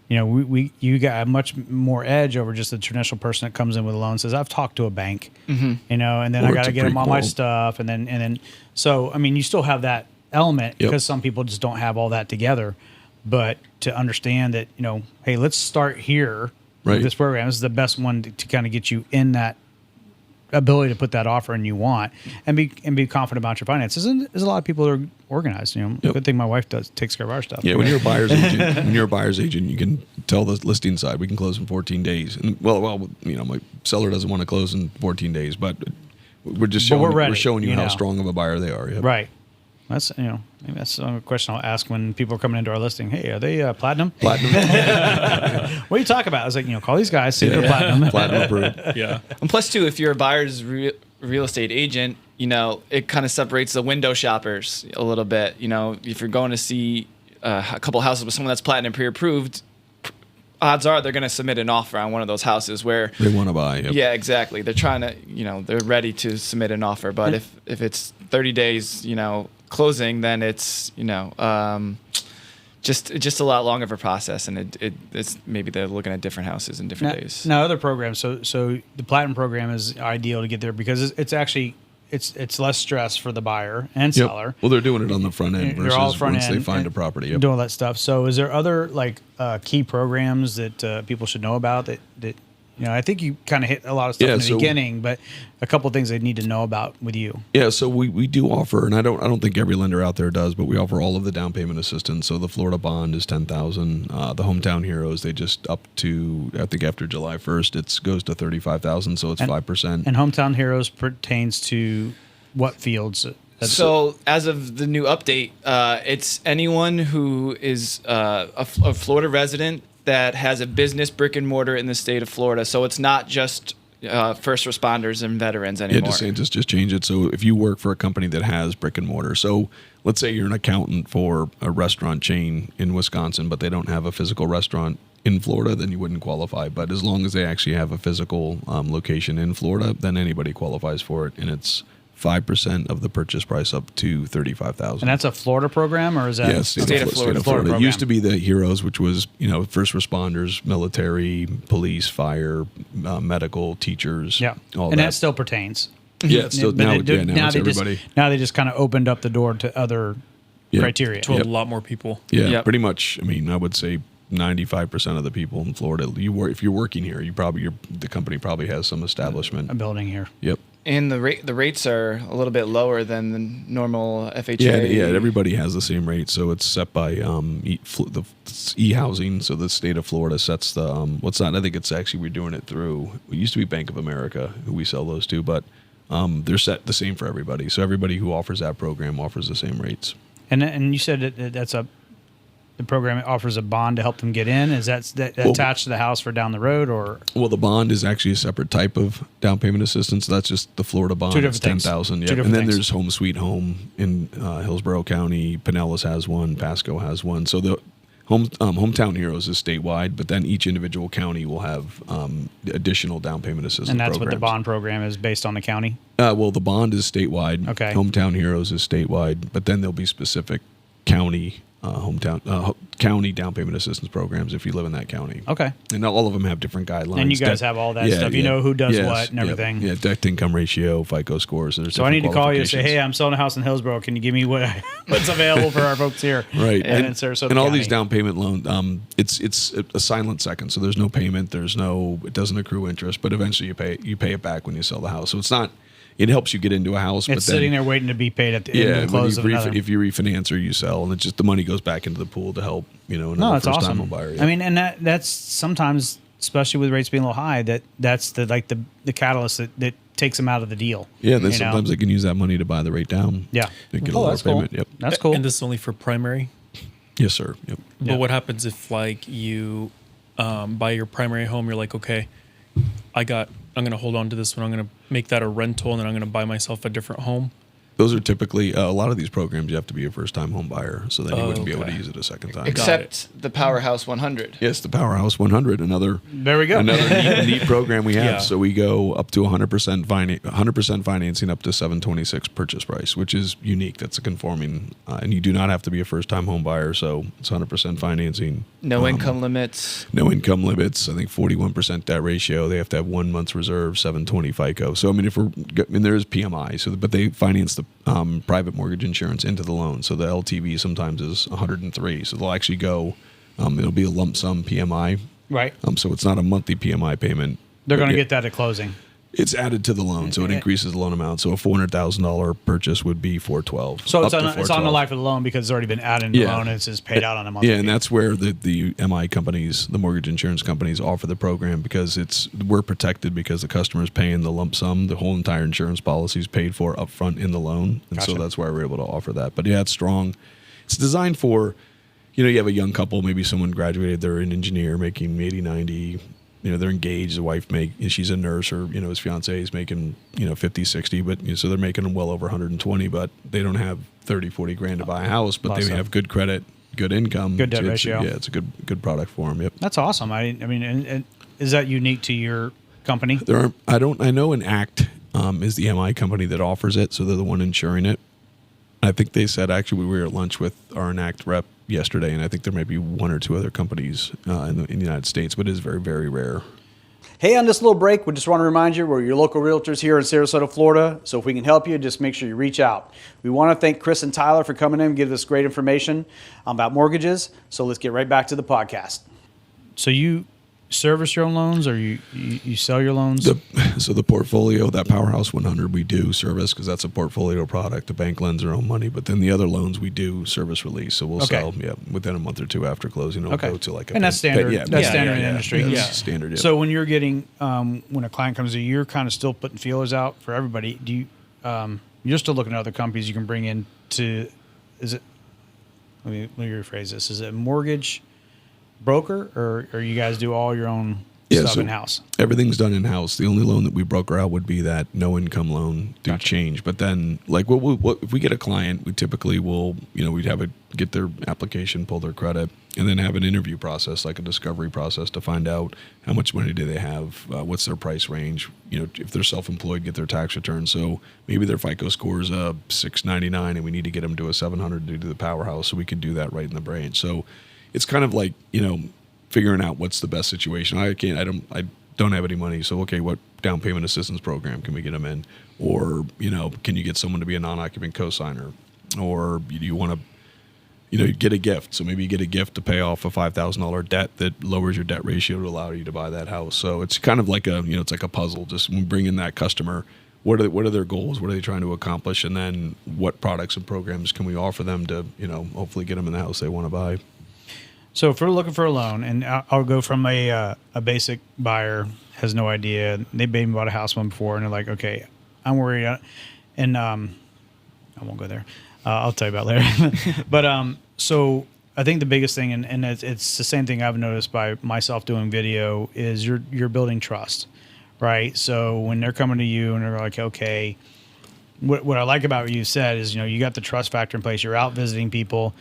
you got a much more edge over just the traditional person that comes in with a loan and says, I've talked to a bank, and then I got to get them all my stuff. And then, so, I mean, you still have that element because some people just don't have all that together, but to understand that, hey, let's start here with this program. This is the best one to kind of get you in that ability to put that offer in you want and be confident about your finances. And there's a lot of people that are organized. Good thing my wife takes care of our stuff. Yeah, when you're a buyer's agent, you can tell the listing side we can close in 14 days. And my seller doesn't want to close in 14 days, but we're just showing you how strong of a buyer they are. Yep. Right. That's maybe that's a question I'll ask when people are coming into our listing. Hey, are they platinum? Platinum. What are you talking about? I was like, call these guys, see if they're platinum. Platinum approved. Yeah. And plus, too, if you're a buyer's real estate agent, it kind of separates the window shoppers a little bit. If you're going to see a couple houses with someone that's platinum pre-approved, odds are they're going to submit an offer on one of those houses where they want to buy. Yep. Yeah, exactly. They're trying to, they're ready to submit an offer. But if it's 30 days, closing, then it's just a lot longer of a process, and it's maybe they're looking at different houses in different days. Now other programs, so the platinum program is ideal to get there because it's actually it's less stress for the buyer and seller. Well, they're doing it on the front end versus once they find a property. Doing all that stuff. So is there other key programs that people should know about that I think you kind of hit a lot of stuff in the beginning, but a couple of things they need to know about with you. Yeah, so we do offer, and I don't think every lender out there does, but we offer all of the down payment assistance. So the Florida bond is $10,000. The Hometown Heroes, they just up to, I think after July 1st, it goes to $35,000, so it's 5%. And Hometown Heroes pertains to what fields? So as of the new update, it's anyone who is a Florida resident that has a business brick and mortar in the state of Florida. So it's not just first responders and veterans anymore. Yeah, just change it. So if you work for a company that has brick and mortar, so let's say you're an accountant for a restaurant chain in Wisconsin, but they don't have a physical restaurant in Florida, then you wouldn't qualify. But as long as they actually have a physical location in Florida, then anybody qualifies for it. And it's 5% of the purchase price up to $35,000. And that's a Florida program, or is that state of Florida? It used to be the Heroes, which was first responders, military, police, fire, medical, teachers. Yeah, all and that still pertains. Yeah, it's still now it's everybody. Now they just kind of opened up the door to other criteria to a lot more people. Yeah, pretty much. I mean, I would say 95% of the people in Florida. If you're working here, the company probably has some establishment, a building here. Yep. And the rates are a little bit lower than the normal FHA. Yeah, everybody has the same rate, so it's set by the e-housing. So the state of Florida sets the I think it's actually we're doing it through. It used to be Bank of America who we sell those to, but they're set the same for everybody. So everybody who offers that program offers the same rates. And you said that's the program offers a bond to help them get in. Is that attached to the house for down the road, or? Well, the bond is actually a separate type of down payment assistance. That's just the Florida bond. It's $10,000. Yeah, and then there's Home Sweet Home in Hillsborough County. Pinellas has one. Pasco has one. So the Hometown Heroes is statewide, but then each individual county will have additional down payment assistance. And that's programs. what the bond program is based on the county. Well, the bond is statewide. Okay. Hometown Heroes is statewide, but then there'll be specific county. County down payment assistance programs if you live in that county. Okay. And all of them have different guidelines. And you guys have all that stuff. You know who does what and everything. Yeah, debt income ratio, FICO scores. So I need to call you and say, hey, I'm selling a house in Hillsborough. Can you give me what's available for our folks here? Right. And in Sarasota and all County. these down payment loans, it's a silent second. So there's no payment. It doesn't accrue interest, but eventually you pay it back when you sell the house. So it's not. It helps you get into a house. It's sitting there waiting to be paid at the end of the close of another. If you refinance or you sell, and it's just the money goes back into the pool to help another first-time home buyer. Yeah. I mean, and that's sometimes, especially with rates being a little high, that's the catalyst that takes them out of the deal. Yeah, then sometimes they can use that money to buy the rate down. Yeah, get a lower payment. Cool. Yep, that's cool. And this is only for primary. Yes, sir. Yep. But what happens if you buy your primary home? You're like, okay, I'm going to hold on to this one. I'm going to make that a rental, and then I'm going to buy myself a different home. Those are typically a lot of these programs. You have to be a first-time home buyer, so then you wouldn't be able to use it a second time. Except the Powerhouse 100. Yes, the Powerhouse 100. There we go. Another neat program we have. Yeah. So we go up to 100% financing up to 726 purchase price, which is unique. That's a conforming, and you do not have to be a first-time home buyer. So it's 100% financing. No income limits. No income limits. I think 41% debt ratio. They have to have 1 month's reserve, 720 FICO. So I mean, there is PMI. So, but they finance the private mortgage insurance into the loan. So the LTV sometimes is 103. So they'll actually go. It'll be a lump sum PMI. Right. So it's not a monthly PMI payment. They're going to get that at closing. It's added to the loan, so it increases the loan amount. So a $400,000 purchase would be $412. So it's on the life of the loan because it's already been added in the loan and it's just paid out on a monthly. Yeah, and that's where the MI companies, the mortgage insurance companies, offer the program because we're protected because the customer is paying the lump sum. The whole entire insurance policy is paid for upfront in the loan, and so that's why we're able to offer that. But yeah, it's strong. It's designed for, you have a young couple, maybe someone graduated, they're an engineer making 80, 90. They're engaged. The wife she's a nurse, or his fiance is making 50, 60, but so they're making well over 120, but they don't have 30, 40 grand to buy a house, but they have good credit, good income, good debt ratio. Yeah, it's a good product for them. Yep, that's awesome. I mean, and is that unique to your company? I know an ACT is the MI company that offers it, so they're the one insuring it. I think they said, actually, we were at lunch with our ACT rep yesterday, and I think there might be one or two other companies in the United States, but it is very, very rare. Hey, on this little break, we just want to remind you we're your local realtors here in Sarasota, Florida. So if we can help you, just make sure you reach out. We want to thank Chris and Tyler for coming in and giving us great information about mortgages. So let's get right back to the podcast. So you service your own loans, or you sell your loans? So the portfolio, that Powerhouse 100, we do service because that's a portfolio product. The bank lends their own money, but then the other loans we do service release. So we'll sell within a month or two after closing. It'll go to like a that's standard. That's standard in the industry. Yeah, standard. Yeah. So when you're getting when a client comes to you, you're kind of still putting feelers out for everybody. Do you you're still looking at other companies you can bring in to? Is it? Let me rephrase this. Is it mortgage broker, or you guys do all your own stuff in-house? Everything's done in-house. The only loan that we broker out would be that no-income loan through Change. But then, like, what if we get a client, we typically will, we'd get their application, pull their credit, and then have an interview process, like a discovery process, to find out how much money do they have, what's their price range, if they're self-employed, get their tax return. So maybe their FICO score is a 699, and we need to get them to a 700 to do the Powerhouse, so we can do that right in the branch. So it's kind of like, figuring out what's the best situation. I don't have any money. So, okay, what down payment assistance program can we get them in? Or, can you get someone to be a non-occupant cosigner? Or do you want to, get a gift? So maybe you get a gift to pay off a $5,000 debt that lowers your debt ratio to allow you to buy that house. So it's kind of like it's like a puzzle. Just when we bring in that customer, what are their goals? What are they trying to accomplish? And then what products and programs can we offer them to, hopefully get them in the house they want to buy? So if we're looking for a loan, and I'll go from a basic buyer, has no idea, they maybe bought a house one before, and they're like, okay, I'm worried, and I won't go there. I'll tell you about later. But so I think the biggest thing, and it's the same thing I've noticed by myself doing video, is you're building trust, right? So when they're coming to you and they're like, okay, what I like about what you said is, you got the trust factor in place. You're out visiting people.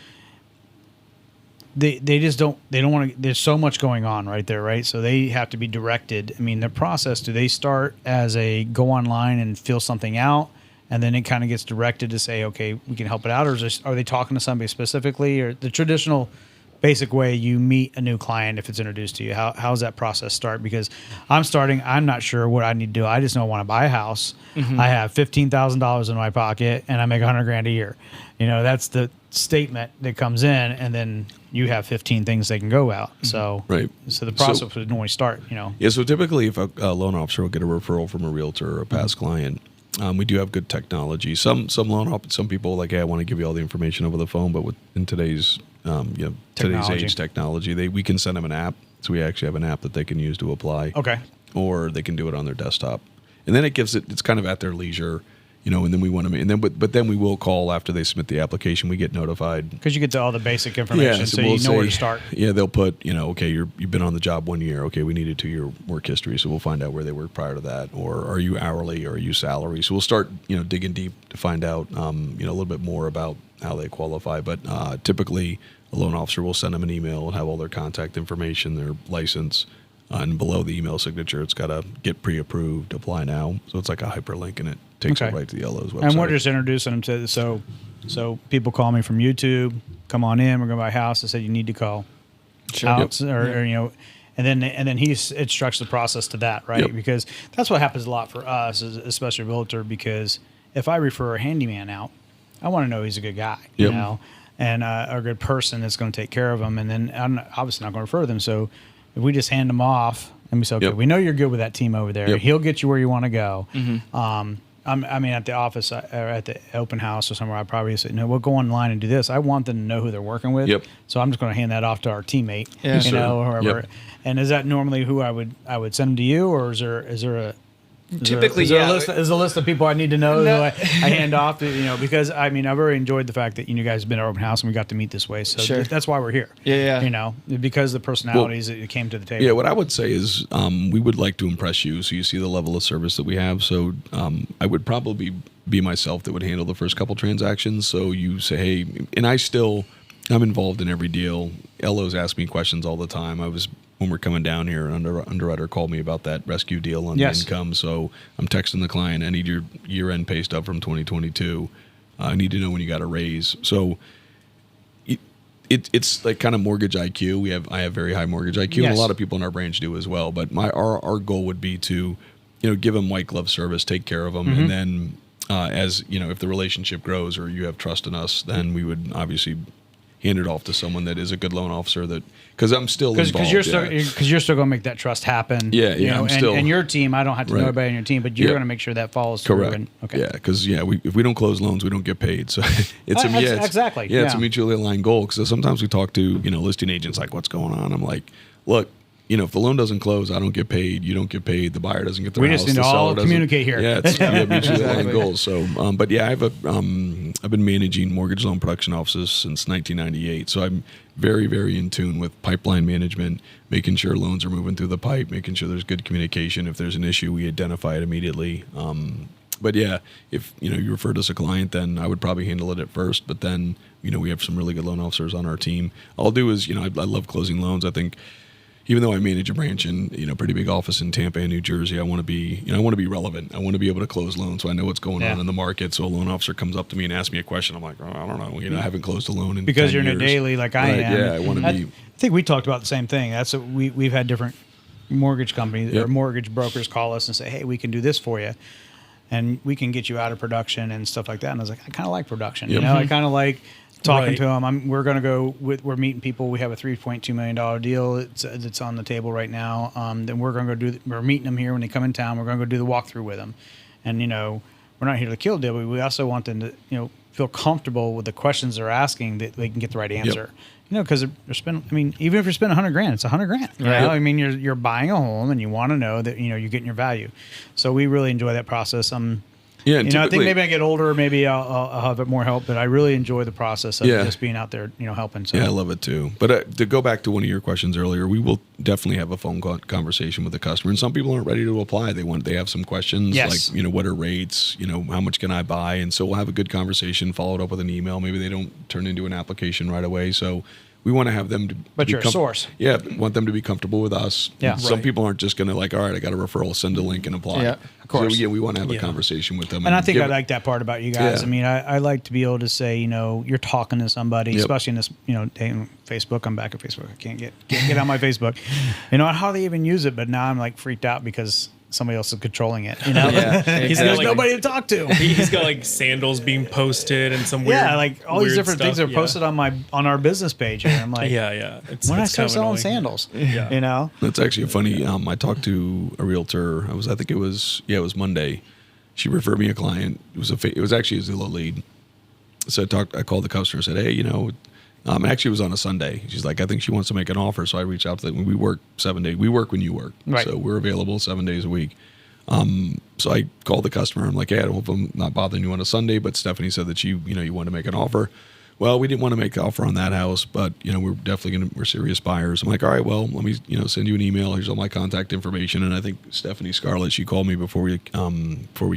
They don't want to, there's so much going on right there, right? So they have to be directed. I mean, the process, do they start as a go online and fill something out, and then it kind of gets directed to say, okay, we can help it out? Or are they talking to somebody specifically, or the traditional basic way you meet a new client if it's introduced to you? How does that process start? Because I'm not sure what I need to do. I just know I want to buy a house. Mm-hmm. I have $15,000 in my pocket and I make $100,000 a year. That's the statement that comes in, and then you have 15 things they can go out. So, right. So the process would normally start, Yeah. So typically, if a loan officer will get a referral from a realtor or a past client, we do have good technology. Some people like, hey, I want to give you all the information over the phone, but in today's today's age technology, we can send them an app. So we actually have an app that they can use to apply. Okay. Or they can do it on their desktop, and then it's kind of at their leisure. and then we want to, and then but then we will call after they submit the application. We get notified because you get to all the basic information, so you know where to start. Yeah, they'll put, okay, you've been on the job 1 year. Okay, we need a 2-year work history, so we'll find out where they worked prior to that. Or are you hourly or are you salary? So we'll start, digging deep to find out, a little bit more about how they qualify. But typically, a loan officer will send them an email and have all their contact information, their license. And below the email signature, it's got to get pre-approved, apply now. So it's like a hyperlink, and it takes it right to the LO's website. And we're just introducing them to so people call me from YouTube, come on in, we're going to buy a house. I said you need to call out, or and then he instructs the process to that, right? Because that's what happens a lot for us, especially a realtor. Because if I refer a handyman out, I want to know he's a good guy, and a good person that's going to take care of them. And then I'm obviously not going to refer them, so. If we just hand them off and we say, okay, we know you're good with that team over there. He'll get you where you want to go. At the office or at the open house or somewhere, I probably say, no, we'll go online and do this. I want them to know who they're working with. So I'm just going to hand that off to our teammate, or whoever. And is that normally who I would send them to you, or is there a typically, is a list of people I need to know that I hand off to, because I've really enjoyed the fact that you guys have been at open house and we got to meet this way. So that's why we're here. Because the personalities that came to the table. Yeah, what I would say is we would like to impress you, so you see the level of service that we have. So I would probably be myself that would handle the first couple transactions. So you say, hey, and I'm involved in every deal. LOs ask me questions all the time. When we're coming down here, an underwriter called me about that rescue deal on the income. So I'm texting the client, I need your year-end pay stub from 2022. I need to know when you got a raise. So it's like kind of mortgage IQ. I have very high mortgage IQ, and a lot of people in our branch do as well. But our goal would be to, give them white glove service, take care of them, and then as if the relationship grows or you have trust in us, then we would obviously hand it off to someone that is a good loan officer. That because I'm still involved. Because you're still going to make that trust happen. And your team, I don't have to know everybody on your team, but you're going to make sure that follows through. Correct. Because if we don't close loans, we don't get paid. So it's a mutually aligned goal. Because sometimes we talk to listing agents like, what's going on? I'm like, look. If the loan doesn't close, I don't get paid. You don't get paid. The buyer doesn't get their house. We just need to all communicate here. Yeah, it's mutually aligned goals. So, but yeah, I've been managing mortgage loan production offices since 1998. So I'm very, very in tune with pipeline management, making sure loans are moving through the pipe, making sure there's good communication. If there's an issue, we identify it immediately. But yeah, if you referred us a client, then I would probably handle it at first. But then we have some really good loan officers on our team. All I'll do is I love closing loans. I think. Even though I manage a branch in pretty big office in Tampa and New Jersey, I want to be relevant. I want to be able to close loans, so I know what's going on in the market. So a loan officer comes up to me and asks me a question. I'm like, I don't know. I haven't closed a loan in because 10 you're years. in a daily like I am. Yeah, I want to be. I think we talked about the same thing. That's we've had different mortgage companies or mortgage brokers call us and say, hey, we can do this for you, and we can get you out of production and stuff like that. And I was like, I kind of like production. I kind of like. Talking to them, we're going to go. We're meeting people. We have a $3.2 million deal that's on the table right now. Then we're going to go we're meeting them here when they come in town. We're going to go do the walkthrough with them, and we're not here to kill a deal. But we also want them to feel comfortable with the questions they're asking, that they can get the right answer. Because they're spending. even if you're spending $100,000, it's $100,000. Right? You're buying a home, and you want to know that you're getting your value. So we really enjoy that process. Yeah, I think maybe I get older, maybe I'll have it more help, but I really enjoy the process of just being out there, helping. So. Yeah, I love it too. But to go back to one of your questions earlier, we will definitely have a phone conversation with the customer. And some people aren't ready to apply. They have some questions like, what are rates? How much can I buy? And so we'll have a good conversation, follow it up with an email. Maybe they don't turn into an application right away. So we want to have them to But you're a source. Yeah, want them to be comfortable with us. Yeah. Some people aren't just going to all right, I got a referral, send a link and apply. Yeah, of course. So we want to have a conversation with them. And I think I like that part about you guys. Yeah. I like to be able to say, you're talking to somebody, especially in this, day on Facebook. I'm back at Facebook. I can't get on my Facebook. I hardly even use it, but now I'm like freaked out because somebody else is controlling it. There's nobody to talk to. He's got sandals being posted and some weird, all these different things are posted on our business page. And I'm like, when I start selling sandals, That's actually funny. I talked to a realtor. I think it was Monday. She referred me a client. It was actually a Zillow lead. So I called the customer and said, hey, actually, it was on a Sunday. She's like, I think she wants to make an offer. So I reached out to them. We work 7 days. We work when you work. Right. So we're available 7 days a week. So I called the customer. I'm like, hey, I hope I'm not bothering you on a Sunday, but Stephanie said that you want to make an offer. Well, we didn't want to make an offer on that house, but we're definitely we're serious buyers. I'm like, all right, well, let me send you an email. Here's all my contact information. And I think Stephanie Scarlett, she called me before we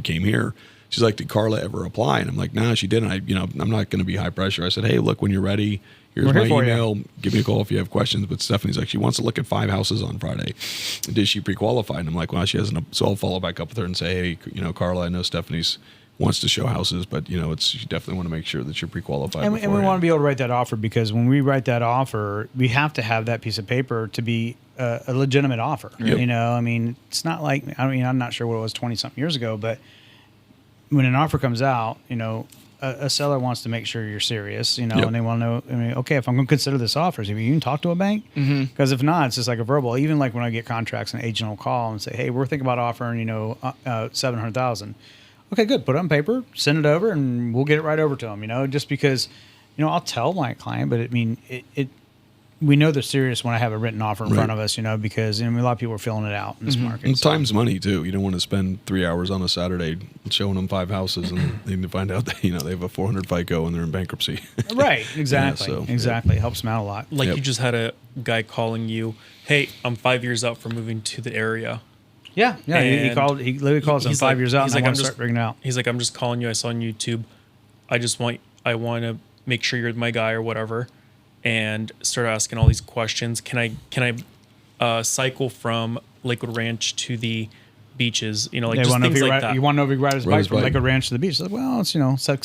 came here. She's like, did Carla ever apply? And I'm like, nah, she didn't. I'm not going to be high pressure. I said, hey, look, when you're ready, here's my email. Give me a call if you have questions. But Stephanie's like, she wants to look at 5 houses on Friday. Did she pre-qualify? And I'm like, well, she hasn't. So I'll follow back up with her and say, hey, Carla, I know Stephanie's wants to show houses, but you definitely want to make sure that you're pre-qualified. And we want to be able to write that offer, because when we write that offer, we have to have that piece of paper to be a legitimate offer. Yep. It's not like, I'm not sure what it was 20 something years ago, but when an offer comes out, a seller wants to make sure you're serious, Yep. and they want to know, okay, if I'm going to consider this offer, so you can talk to a bank? Because if not, it's just like a verbal. Even like when I get contracts, an agent will call and say, hey, we're thinking about offering, $700,000. Okay, good. Put it on paper, send it over, and we'll get it right over to them. Just because, I'll tell my client, but we know they're serious when I have a written offer in front of us, because a lot of people are filling it out in this market. And time's money too. You don't want to spend 3 hours on a Saturday showing them 5 houses and they find out that they have a 400 FICO and they're in bankruptcy. Right. Exactly. Exactly. It helps them out a lot. Like you just had a guy calling you, hey, I'm 5 years out from moving to the area. Yeah. He literally calls them 5 years out, and I want to start bringing it out. He's like, I'm just calling you. I saw on YouTube. I want to make sure you're my guy or whatever, and start asking all these questions. Can I cycle from Lakewood Ranch to the beaches? Just things like that. You want to know if he rides his bike from Lakewood Ranch to the beach? Like, well, it's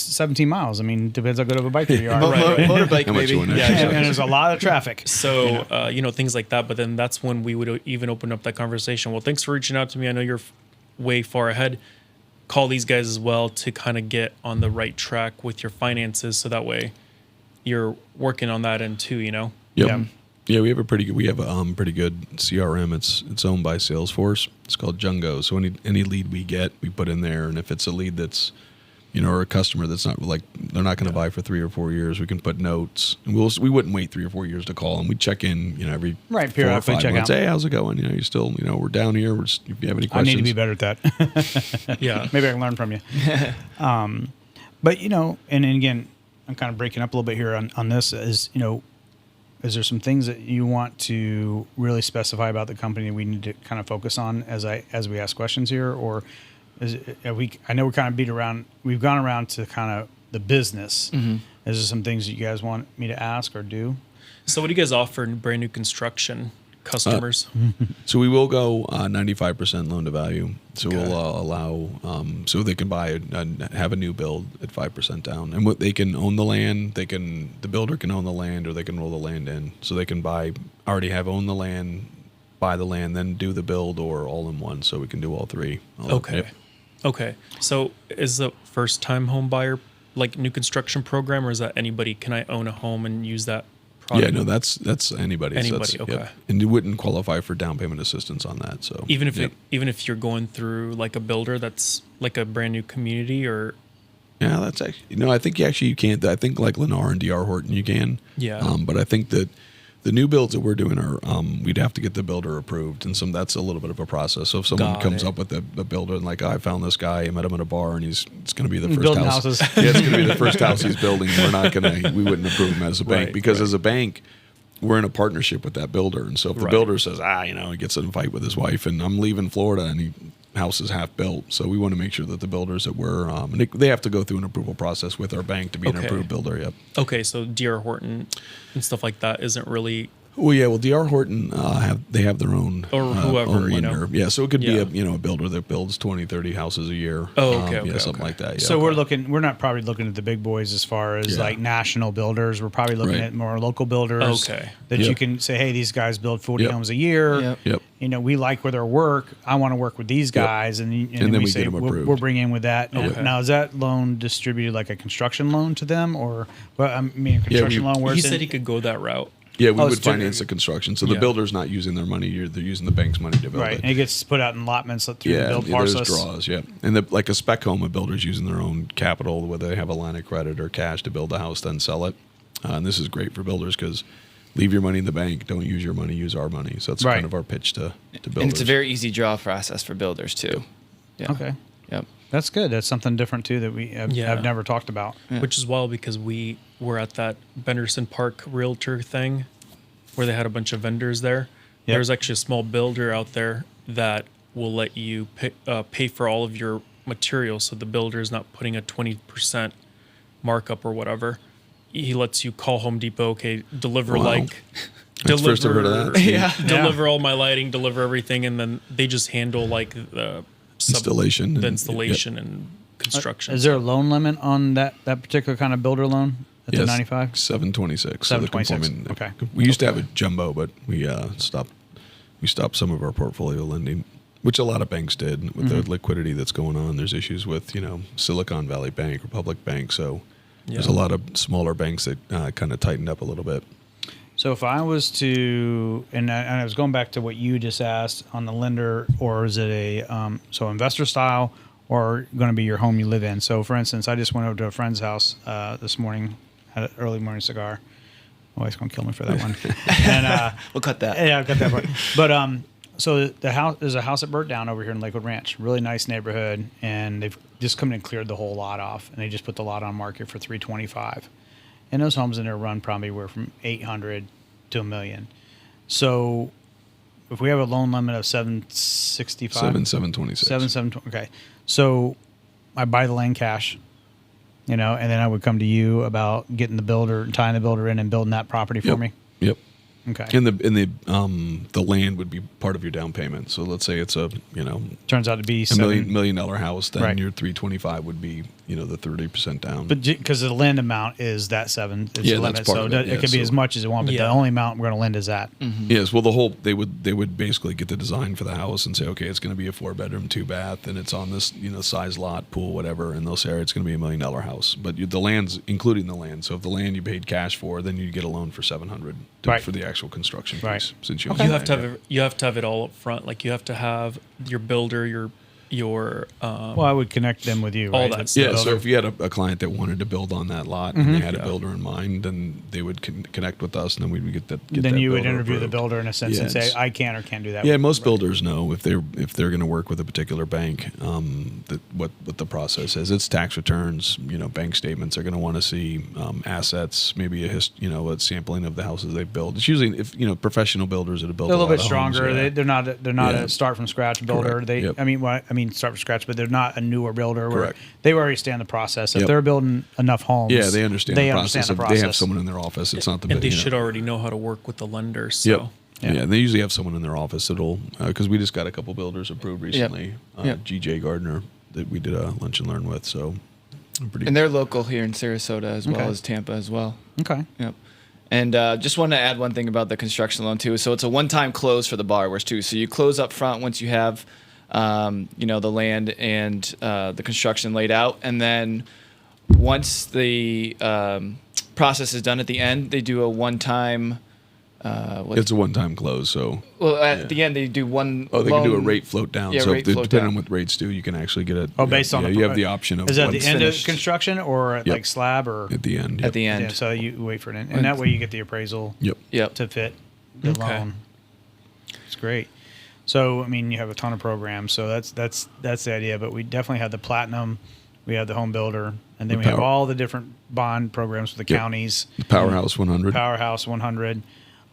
17 miles. Depends how good of a biker you are. Motorbike, maybe. And there's a lot of traffic. So, things like that. But then that's when we would even open up that conversation. Well, thanks for reaching out to me. I know you're way far ahead. Call these guys as well to kind of get on the right track with your finances, so that way you're working on that end too. Yep. Yeah. Yeah, we have a pretty good CRM. It's owned by Salesforce. It's called Jungo. So any lead we get, we put in there, and if it's a lead that's, or a customer that's not like they're not going to buy for 3 or 4 years, we can put notes. And we wouldn't wait 3 or 4 years to call them. We'd check in, every 4 or 5 months. Hey, how's it going? You still, we're down here. If you have any questions, I need to be better at that. Yeah, maybe I can learn from you. But and again, I'm kind of breaking up a little bit here on this. Is there some things that you want to really specify about the company we need to kind of focus on as we ask questions here, or I know we've gone around to kind of the business. Mm-hmm. Is there some things that you guys want me to ask or do? So what do you guys offer in brand new construction customers? So we will go 95% loan to value. So we'll allow so they can buy have a new build at 5% down, and what they can own the land. The builder can own the land, or they can roll the land in. So they can own the land, buy the land, then do the build, or all in one. So we can do all 3. Okay. So is the first time home buyer like new construction program, or is that anybody? Can I own a home and use that product? Yeah, no, that's anybody. Anybody, okay. Yep. And you wouldn't qualify for down payment assistance on that. So even if you're going through like a builder that's like a brand new community, or yeah, that's actually I think you can't. I think like Lennar and DR Horton you can. Yeah. But I think that the new builds that we're doing are we'd have to get the builder approved, and that's a little bit of a process. So if someone comes up with the builder and like, I found this guy, I met him at a bar, and it's going to be the first building house. Houses. Yeah, it's going to be the first house he's building. We wouldn't approve him as a bank, because as a bank, we're in a partnership with that builder. And so if the builder says, he gets in a fight with his wife, and I'm leaving Florida, and house is half built, so we want to make sure that the builders that we're and they have to go through an approval process with our bank to be an approved builder. Yep. Okay, so DR Horton and stuff like that isn't really. Well, yeah. Well, DR Horton they have their own or whoever own lender. Yeah, so it could be a builder that builds 20, 30 houses a year. Oh, okay, something like that. Yeah. So we're not probably looking at the big boys as far as like national builders. We're probably looking at more local builders. Okay. That you can say, hey, these guys build 40 homes a year. Yep. We like where their work. I want to work with these guys, and then we say get them approved. we're bringing in with that. Okay. Now, is that loan distributed like a construction loan to them, or a construction loan? Where he said he could go that route. Yeah, we would finance the construction. So the builder's not using their money; they're using the bank's money to build it. And it gets put out in allotments through the build process. There's draws. Yeah, and like a spec home, a builder's using their own capital, whether they have a line of credit or cash to build a house, then sell it. And this is great for builders because leave your money in the bank. Don't use your money. Use our money. So that's kind of our pitch to builders. And it's a very easy draw process for builders too. Yeah. Okay. Yep. That's good. That's something different too that I've never talked about. Yeah. Which is wild because we were at that Benderson Park Realtor thing where they had a bunch of vendors there. Yep. There's actually a small builder out there that will let you pay for all of your materials, so the builder is not putting a 20% markup or whatever. He lets you call Home Depot, okay, deliver Wow. That's the first I've heard of that. Yeah. deliver all my lighting, deliver everything, and then they just handle like the Installation. the installation and construction. Is there a loan limit on that particular kind of builder loan at the 95? 726. 726. Okay. We used to have a jumbo, but we stopped. We stopped some of our portfolio lending, which a lot of banks did with the liquidity that's going on. There's issues with Silicon Valley Bank, Republic Bank. So there's a lot of smaller banks that kind of tightened up a little bit. So if I was to, and I was going back to what you just asked on the lender, or is it a investor style, or going to be your home you live in? So for instance, I just went over to a friend's house this morning, had an early morning cigar. My wife's going to kill me for that one. And We'll cut that. yeah, I've got that part. But so there's a house that burnt down over here in Lakewood Ranch. Really nice neighborhood, and they've just come in and cleared the whole lot off, and they just put the lot on market for $325,000. And those homes in there run probably were from $800,000 to $1 million. So if we have a loan limit of $765,000, 726. okay. So I buy the land cash, and then I would come to you about getting the builder, tying the builder in, and building that property for me. Yep. Okay. And the land would be part of your down payment. So let's say it's Turns out to be $1 million house, then Right. your 325 would be the 30% down. But because the lend amount is that $7, it's Yeah, the that's limit, part so of it, it could be so- as much as you want. But the Yeah. only amount we're going to lend is that. Yes, well, they would basically get the design for the house and say, okay, it's going to be a 4-bedroom, 2-bath, and it's on this size lot, pool, whatever, and they'll say, all right, it's going to be $1 million house. But the land's including the land. So if the land you paid cash for, then you get a loan for $700 Right. for the actual construction piece. Right. Since You have to have it all up front. Like you have to have your builder, your Well, I would connect them with you. all right? that The stuff. Yeah, builder. so if you had a client that wanted to build on that lot and they had a builder in mind, then they would connect with us, and then we would get that. Then that you would builder interview the approved. builder in a sense and say, it's- I can or can't do that. Yeah, most builders know if they're going to work with a particular bank, what the process is. It's tax returns, bank statements. They're going to want to see assets, maybe a sampling of the houses they've built. It's usually if professional builders that have built They're a little lot bit of homes, stronger. yeah. They're not Yeah. a start from scratch builder. Correct. They, Yep. I mean, start from scratch, but they're not a newer builder. Where Correct. they already understand the process. If Yep. they're building enough homes, Yeah, they understand the process. Understand the They have someone in their office. It's not the and they you know. should already know how to work with the lender. So Yep. Yeah. Yeah, they usually have someone in their office that'll because we just got a couple builders approved recently. Yep. GJ Gardner that we did a lunch and learn with. So pretty. And they're local here in Sarasota as well Okay. as Tampa as well. Okay. Yep. And just want to add one thing about the construction loan too. So it's a one-time close for the borrowers too. So you close up front once you have, the land and the construction laid out, and then once the process is done at the end, they do a one-time. It's a one-time close, so At the end, they do one. they can do a loan- rate float down. Yeah, so rate if float depending down. on what rates do, you can actually get it. Based on you have the option of is that at once the end finished. of construction or at Yep. like slab or at the end. At Yep. the end. Yeah, so you wait for it, and that way you get the appraisal Yep. Yep. to fit the Okay. loan. It's great. So I mean, you have a ton of programs. So that's the idea. But we definitely have the platinum. We have the home builder, and then The we have power- all the different bond programs for the Yep. counties. The Powerhouse 100. Powerhouse 100.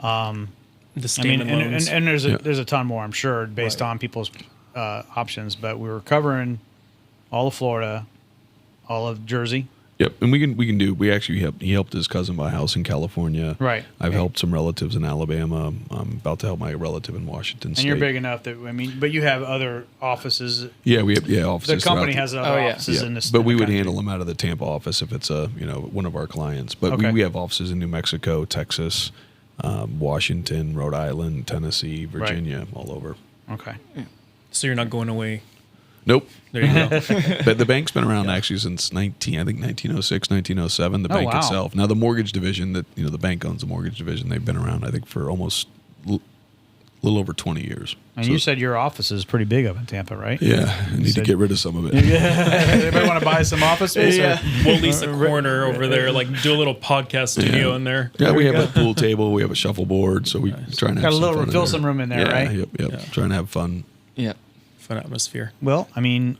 the I statement mean, loans. and there's Yeah. there's a ton more, I'm sure, based on people's options. But we were covering all of Florida, all of Jersey. Yep, and we actually he helped his cousin buy a house in California. Right. I've helped some relatives in Alabama. I'm about to help my relative in Washington And State. you're big enough that but you have other offices. Yeah, we have The offices. company throughout has the- other Oh, yeah. offices Yeah, in this. but in we the would country. handle them out of the Tampa office if it's one of our clients. But Okay. we have offices in New Mexico, Texas, Washington, Rhode Island, Tennessee, Virginia, all over. Okay. So you're not going away. Nope. There you go. But the bank's been around actually since 1906, 1907. The Oh, bank wow. itself. Now the mortgage division the bank owns the mortgage division. They've been around I think for almost a little over 20 years. And So- you said your office is pretty big up in Tampa, right? Yeah, I need to said- get rid of some of it. Anybody want to buy some office space? Yeah. We'll lease a corner over there, like do a little podcast studio in there. Yeah, we have a pool table, we have a shuffleboard, so we trying to Got have a little fun in fill there. some room in there, Yeah, right? Yep. Trying to have fun. Yep. of an atmosphere. Well, I mean,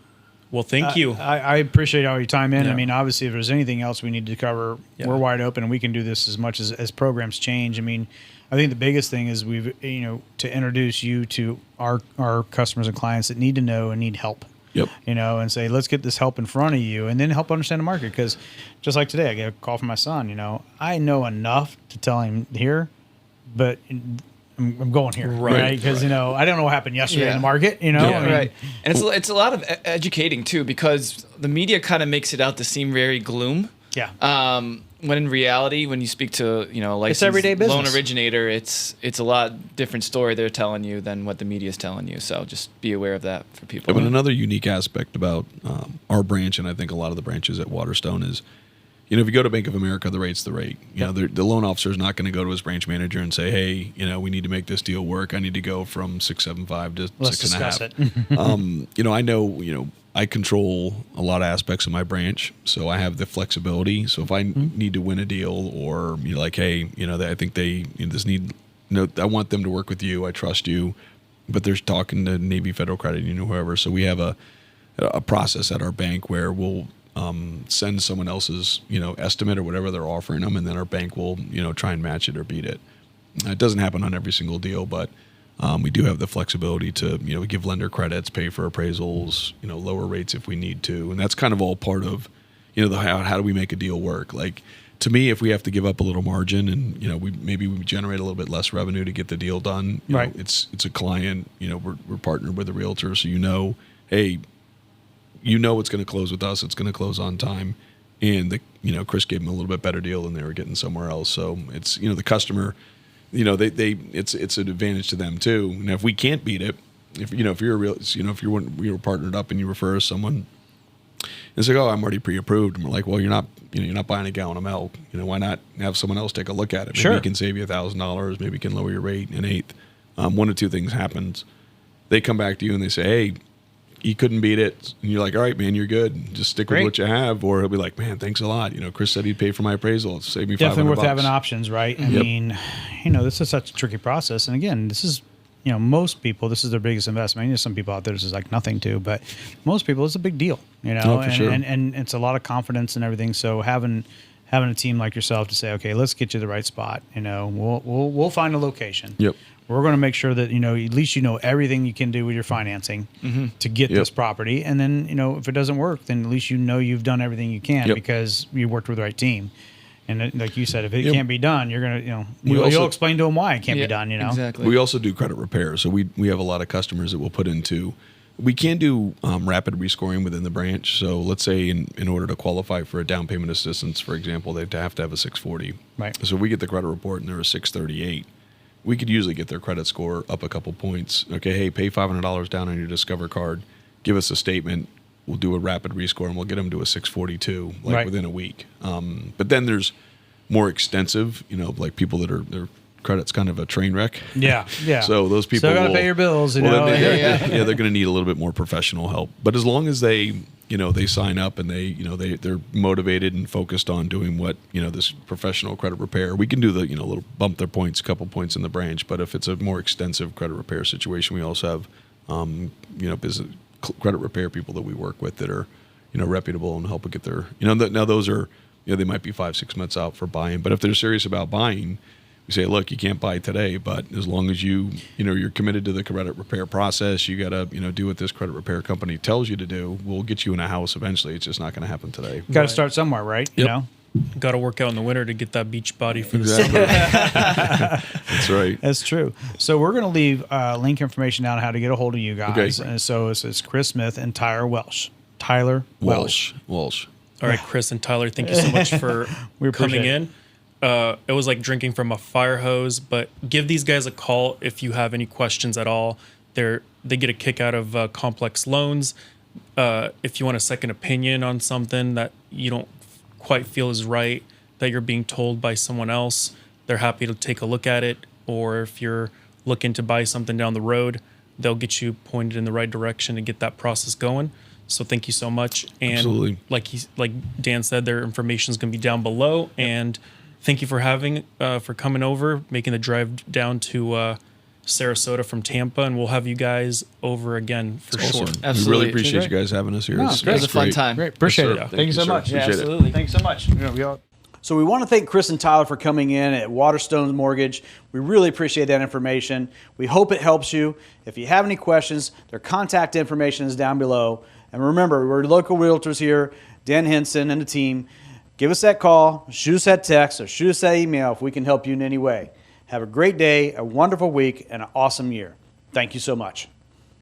Well, thank you. I appreciate all your time in. Yeah. I mean, obviously, if there's anything else we need to cover, Yeah. we're wide open, and we can do this as much as programs change. I mean, I think the biggest thing is to introduce you to our customers and clients that need to know and need help. Yep. And say, let's get this help in front of you, and then help understand the market. Because just like today, I get a call from my son. I know enough to tell him here, but I'm going here, right? Because I don't know what happened yesterday in the market. I mean, Right. And it's a lot of educating too, because the media kind of makes it out to seem very gloom. Yeah. When in reality, when you speak to a licensed everyday business. loan originator, it's a lot different story they're telling you than what the media is telling you. So just be aware of that for people. But another unique aspect about our branch, and I think a lot of the branches at Waterstone, is if you go to Bank of America, the rate's the rate. The loan officer is not going to go to his branch manager and say, "Hey, we need to make this deal work. I need to go from 6.75 to Let's 6.5." discuss it. I know, I control a lot of aspects of my branch, so I have the flexibility. So if I need to win a deal, or hey, I think they just need, I want them to work with you. I trust you, but they're talking to Navy Federal Credit Union, whoever. So we have a process at our bank where we'll send someone else's estimate or whatever they're offering them, and then our bank will try and match it or beat it. It doesn't happen on every single deal, but we do have the flexibility to give lender credits, pay for appraisals, lower rates if we need to, and that's kind of all part of how do we make a deal work. Like, to me, if we have to give up a little margin and we generate a little bit less revenue to get the deal done, right? It's a client, we're partnered with a realtor, so hey, it's going to close with us. It's going to close on time. And Chris gave them a little bit better deal than they were getting somewhere else. So it's, the customer, it's an advantage to them too. And if we can't beat it, if you're partnered up and you refer someone, it's like, oh, I'm already pre-approved. And we're like, well, you're not buying a gallon of milk. Why not have someone else take a look at it? Maybe it can save you $1,000. Maybe it can lower your rate an eighth. One of two things happens. They come back to you and they say, hey, you couldn't beat it, and you're like, all right, man, you're good. Just stick with what you have. Or he'll be like, man, thanks a lot. Chris said he'd pay for my appraisal. It'll save me $500. Definitely worth having options, right? I mean, this is such a tricky process. And again, this is, most people, this is their biggest investment. There's some people out there this is like nothing to, but most people, it's a big deal, Oh, for sure. and it's a lot of confidence and everything. So having a team like yourself to say, okay, let's get you the right spot. We'll find a location. Yep. We're going to make sure that, at least everything you can do with your financing to get this property. And then, if it doesn't work, then at least you've done everything you can because you worked with the right team. And like you said, if it can't be done, you're going to, you'll explain to them why it can't be done, Exactly. We also do credit repair. So we have a lot of customers that will put into, we can do rapid rescoring within the branch. So let's say in order to qualify for a down payment assistance, for example, they'd have to have a 640. Right. So we get the credit report and they're a 638. We could usually get their credit score up a couple points. Okay, hey, pay $500 down on your Discover card. Give us a statement. We'll do a rapid rescore, and we'll get them to a 642 within a week. But then there's more extensive, like people that their credit's kind of a train wreck. Yeah. So those people still got to pay your bills, they're going to need a little bit more professional help. But as long as they sign up and they're motivated and focused on doing what this professional credit repair, we can do the little bump their points, a couple points in the branch. But if it's a more extensive credit repair situation, we also have business credit repair people that we work with that are reputable and help get their now those are they might be 5-6 months out for buying. But if they're serious about buying, we say, look, you can't buy today, but as long as you're committed to the credit repair process, you got to do what this credit repair company tells you to do. We'll get you in a house eventually. It's just not going to happen today. Got to start somewhere, right? Yep. Got to work out in the winter to get that beach body for the Exactly. summer. That's right. That's true. So we're going to leave link information down on how to get a hold of you guys. Okay. And so it's Chris Smith and Tyler Welsh. Tyler Welsh. Walsh. All right, Chris and Tyler, thank you so much for coming in. It was like drinking from a fire hose, but give these guys a call if you have any questions at all. They get a kick out of complex loans. If you want a second opinion on something that you don't quite feel is right, that you're being told by someone else, they're happy to take a look at it. Or if you're looking to buy something down the road, they'll get you pointed in the right direction to get that process going. So thank you so much. And Absolutely. like Dan said, their information is going to be down below. And thank you for coming over, making the drive down to Sarasota from Tampa, and we'll have you guys over again for sure. Absolutely. We really appreciate you guys having us here. No, It's great. It was a fun great. time. Great. Appreciate Yes, it. sir. Thank you so sir. much. Appreciate it. absolutely. Thanks so much. So we want to thank Chris and Tyler for coming in at Waterstone Mortgage. We really appreciate that information. We hope it helps you. If you have any questions, their contact information is down below. And remember, we're local realtors here, Dan Henson and the team. Give us that call, shoot us that text, or shoot us that email if we can help you in any way. Have a great day, a wonderful week, and an awesome year. Thank you so much.